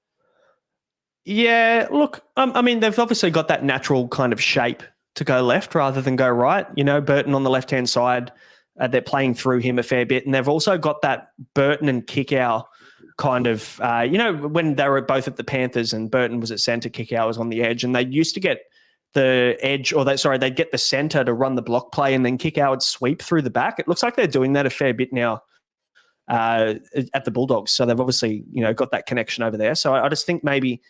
Yeah, look, I mean, they've obviously got that natural kind of shape to go left rather than go right. You know, Burton on the left-hand side, they're playing through him a fair bit. And they've also got that Burton and Kickow kind of, when they were both at the Panthers and Burton was at centre, Kickow was on the edge, and they used to get the edge, they'd get the centre to run the block play and then Kickow would sweep through the back. It looks like they're doing that a fair bit now at the Bulldogs. So they've obviously, got that connection over there. So I just think maybe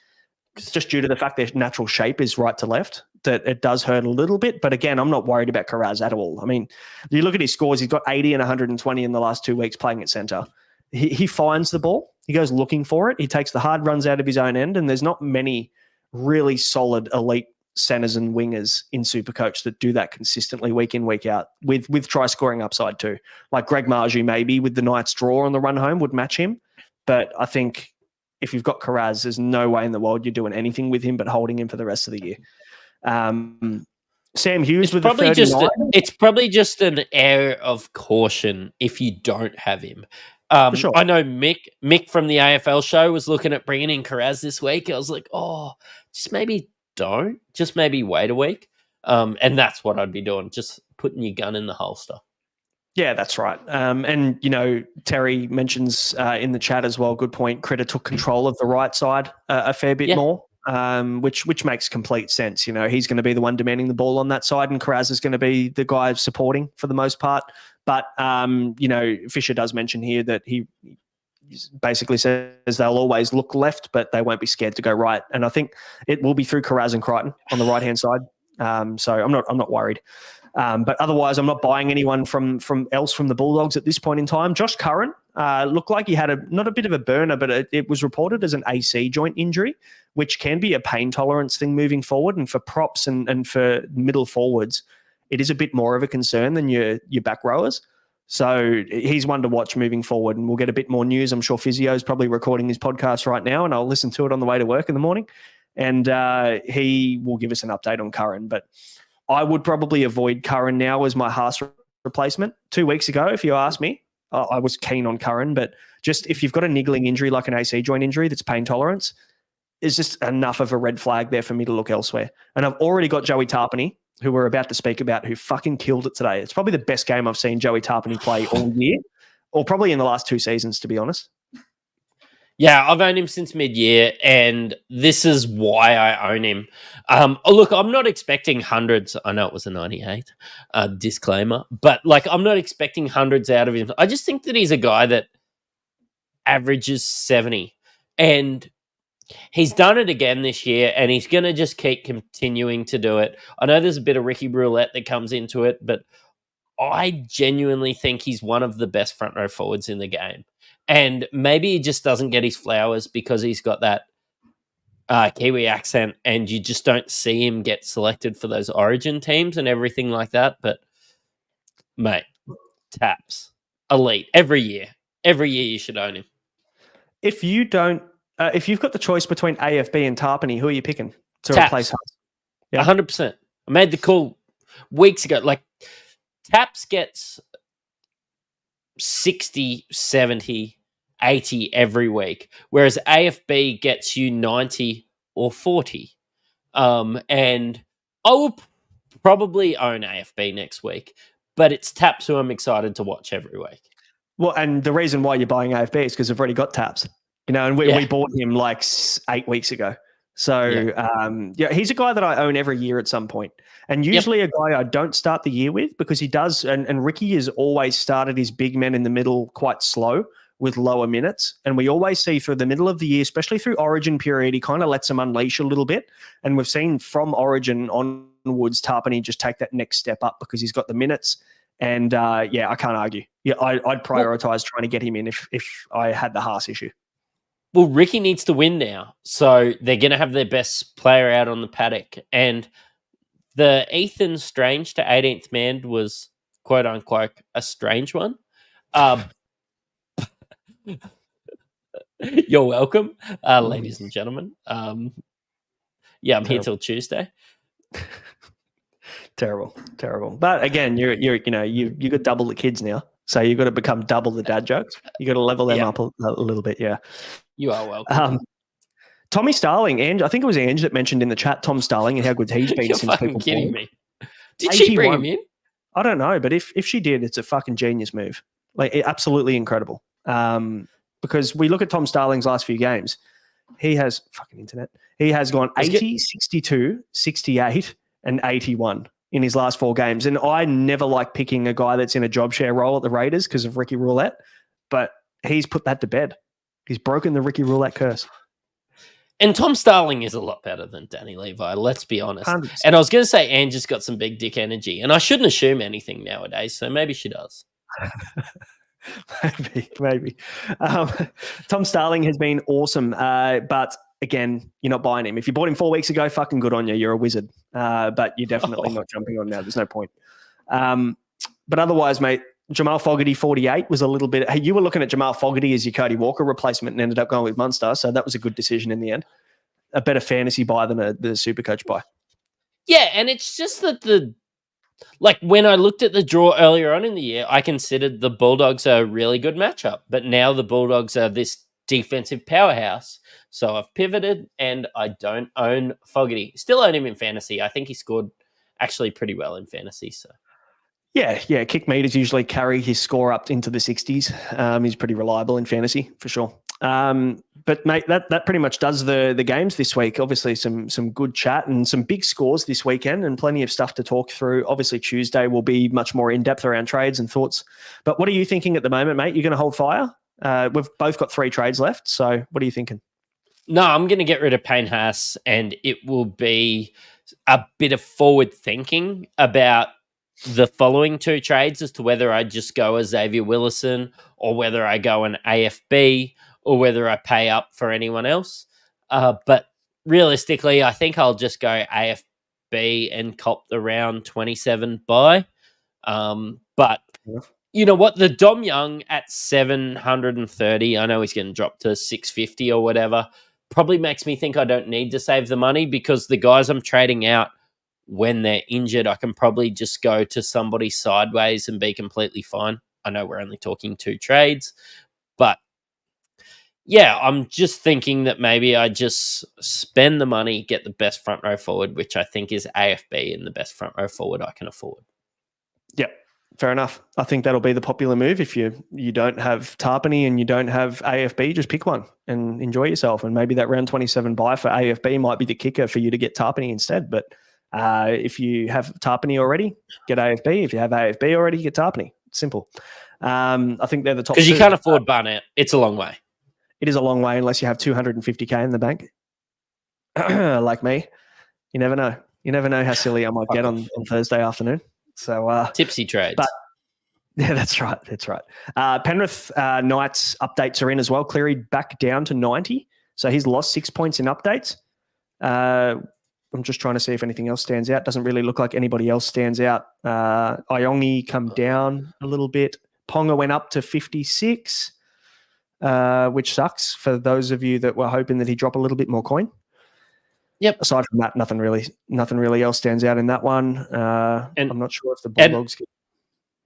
just due to the fact their natural shape is right to left, that it does hurt a little bit. But again, I'm not worried about Carraz at all. I mean, you look at his scores, he's got 80 and 120 in the last 2 weeks playing at centre. He finds the ball. He goes looking for it. He takes the hard runs out of his own end, and there's not many really solid elite centers and wingers in Supercoach that do that consistently week in, week out with try scoring upside too. Like Greg Marju maybe with the Knights draw on the run home would match him. But I think if you've got Carraz, there's no way in the world you're doing anything with him but holding him for the rest of the year. Sam Hughes with the 39. It's probably just an air of caution if you don't have him. For sure. I know Mick from the AFL show was looking at bringing in Carraz this week. I was like, just maybe don't. Just maybe wait a week. And that's what I'd be doing, just putting your gun in the holster. Yeah, that's right. And, Terry mentions in the chat as well, good point, Critter took control of the right side a fair bit more, which makes complete sense. He's going to be the one demanding the ball on that side, and Carraz is going to be the guy supporting for the most part. But, Fisher does mention here that he basically says they'll always look left, but they won't be scared to go right. And I think it will be through Carraz and Crichton on the right-hand side. So I'm not worried. But otherwise, I'm not buying anyone from the Bulldogs at this point in time. Josh Curran looked like he had not a bit of a burner, but it was reported as an AC joint injury, which can be a pain tolerance thing moving forward. And for props and for middle forwards, it is a bit more of a concern than your back rowers. So he's one to watch moving forward, and we'll get a bit more news. I'm sure Physio's probably recording his podcast right now, and I'll listen to it on the way to work in the morning. And he will give us an update on Curran. But I would probably avoid Curran now as my Haas replacement. 2 weeks ago, if you asked me, I was keen on Curran. But just if you've got a niggling injury like an AC joint injury that's pain tolerance, is just enough of a red flag there for me to look elsewhere. And I've already got Joey Tarpany, who we're about to speak about, who fucking killed it today. It's probably the best game I've seen Joey Tarpany play all year, or probably in the last 2 seasons, to be honest. Yeah, I've owned him since mid-year, and this is why I own him. Look, I'm not expecting hundreds. I know it was a 98, disclaimer, but like I'm not expecting hundreds out of him. I just think that he's a guy that averages 70, and he's done it again this year, and he's going to just keep continuing to do it. I know there's a bit of Ricky Roulette that comes into it, but I genuinely think he's one of the best front row forwards in the game. And maybe he just doesn't get his flowers because he's got that Kiwi accent, and you just don't see him get selected for those Origin teams and everything like that. But, mate, taps. Elite. Every year. Every year you should own him. If you don't, if you've got the choice between AFB and Tarpany, who are you picking to Taps. replace Hunt? Yeah. 100%. I made the call weeks ago. Like, Taps gets 60, 70, 80 every week, whereas AFB gets you 90 or 40. And I will probably own AFB next week, but it's Taps who I'm excited to watch every week. Well, and the reason why you're buying AFB is because I've already got Taps, and we bought him like 8 weeks ago. So, he's a guy that I own every year at some point. And usually a guy I don't start the year with because he does, and Ricky has always started his big men in the middle quite slow with lower minutes. And we always see through the middle of the year, especially through Origin period, he kind of lets them unleash a little bit. And we've seen from Origin onwards, Tarpany just take that next step up because he's got the minutes. And I can't argue. Yeah, I'd prioritize trying to get him in if I had the Haas issue. Well, Ricky needs to win now. So they're going to have their best player out on the paddock. And the Ethan Strange to 18th man was, quote unquote, a strange one. You're welcome, ladies and gentlemen. I'm here till Tuesday. Terrible. But again, you got double the kids now, so you've got to become double the dad jokes. You got to level them up a little bit. Yeah, you are welcome. Tommy Starling, I think it was Ange that mentioned in the chat Tom Starling and how good he's been You're since fucking people. Kidding me? Did she bring him in? I don't know, but if she did, it's a fucking genius move. Like absolutely incredible. Because we look at Tom Starling's last few games, he has fucking internet. He has gone 80, 62, 68, and 81 in his last 4 games. And I never like picking a guy that's in a job share role at the Raiders because of Ricky Roulette, but he's put that to bed. He's broken the Ricky Roulette curse. And Tom Starling is a lot better than Danny Levi, let's be honest. 100%. And I was going to say Ange has got some big dick energy, and I shouldn't assume anything nowadays, so maybe she does. Maybe. Tom Starling has been awesome, but again, you're not buying him. If you bought him 4 weeks ago, fucking good on you. You're a wizard, but you're definitely not jumping on now. There's no point. But otherwise, mate, Jamal Fogarty 48 was a little bit. Hey, you were looking at Jamal Fogarty as your Cody Walker replacement and ended up going with Munster, so that was a good decision in the end. A better fantasy buy than the Supercoach buy. Yeah, and it's just that when I looked at the draw earlier on in the year, I considered the Bulldogs a really good matchup, but now the Bulldogs are this defensive powerhouse. So I've pivoted and I don't own Fogarty. Still own him in fantasy. I think he scored actually pretty well in fantasy. So yeah. Kick meters usually carry his score up into the 60s. He's pretty reliable in fantasy for sure. But mate, that pretty much does the games this week. Obviously some good chat and some big scores this weekend and plenty of stuff to talk through. Obviously Tuesday will be much more in depth around trades and thoughts. But what are you thinking at the moment, mate? You're going to hold fire? We've both got 3 trades left. So what are you thinking? No, I'm going to get rid of Papenhuyzen, and it will be a bit of forward thinking about the following 2 trades as to whether I just go a Xavier Willison or whether I go an AFB or whether I pay up for anyone else. But realistically, I think I'll just go AFB and cop the round 27 buy. But you know what? The Dom Young at 730, I know he's going to drop to 650 or whatever, probably makes me think I don't need to save the money because the guys I'm trading out when they're injured, I can probably just go to somebody sideways and be completely fine. I know we're only talking 2 trades, but yeah, I'm just thinking that maybe I just spend the money, get the best front row forward, which I think is AFB and the best front row forward I can afford. Yep. Fair enough. I think that'll be the popular move. If you don't have Tarpany and you don't have AFB, just pick one and enjoy yourself. And maybe that round 27 buy for AFB might be the kicker for you to get Tarpany instead. But if you have Tarpany already, get AFB. If you have AFB already, get Tarpany. Simple. I think they're the top two. Because you can't afford Barnett. It's a long way. It is a long way unless you have 250K in the bank. Like me. You never know. You never know how silly I might get on Thursday afternoon. So tipsy trades. But yeah, that's right. That's right. Penrith Knights updates are in as well. Cleary back down to 90. So he's lost 6 points in updates. I'm just trying to see if anything else stands out. Doesn't really look like anybody else stands out. Iongi come down a little bit. Ponga went up to 56, which sucks for those of you that were hoping that he'd drop a little bit more coin. Yep. Aside from that, nothing really else stands out in that one. And I'm not sure if the Bulldogs.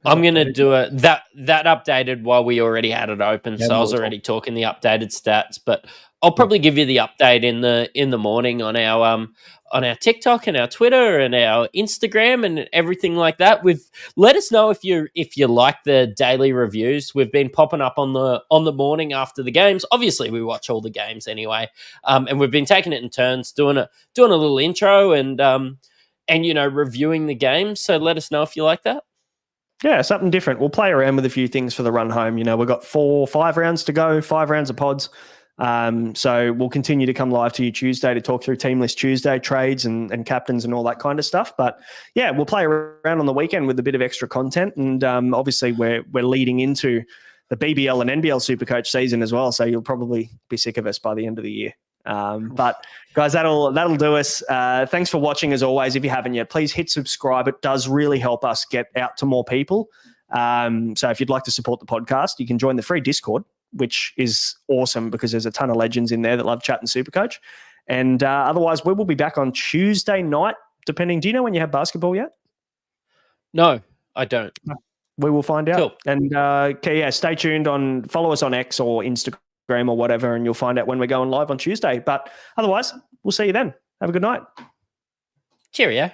I'm going to do that updated while we already had it open, so I was already talking the updated stats. But I'll probably give you the update in the morning on our TikTok and our Twitter and our Instagram and everything like that. Let us know if you like the daily reviews. We've been popping up on the morning after the games. Obviously, we watch all the games anyway, and we've been taking it in turns, doing a little intro and reviewing the games. So let us know if you like that. Yeah, something different. We'll play around with a few things for the run home. We've got 5 rounds to go, 5 rounds of pods. So we'll continue to come live to you Tuesday to talk through Team List Tuesday, trades and captains and all that kind of stuff. But yeah, we'll play around on the weekend with a bit of extra content. And obviously we're leading into the BBL and NBL Supercoach season as well. So you'll probably be sick of us by the end of the year. But guys, that'll do us. Thanks for watching as always. If you haven't yet, please hit subscribe. It does really help us get out to more people. So if you'd like to support the podcast, you can join the free Discord, which is awesome because there's a ton of legends in there that love chatting Supercoach. And otherwise, we will be back on Tuesday night, depending. Do you know when you have basketball yet? No, I don't. We will find out. Cool. And stay tuned follow us on X or Instagram or whatever, and you'll find out when we're going live on Tuesday. But otherwise, we'll see you then. Have a good night. Cheerio.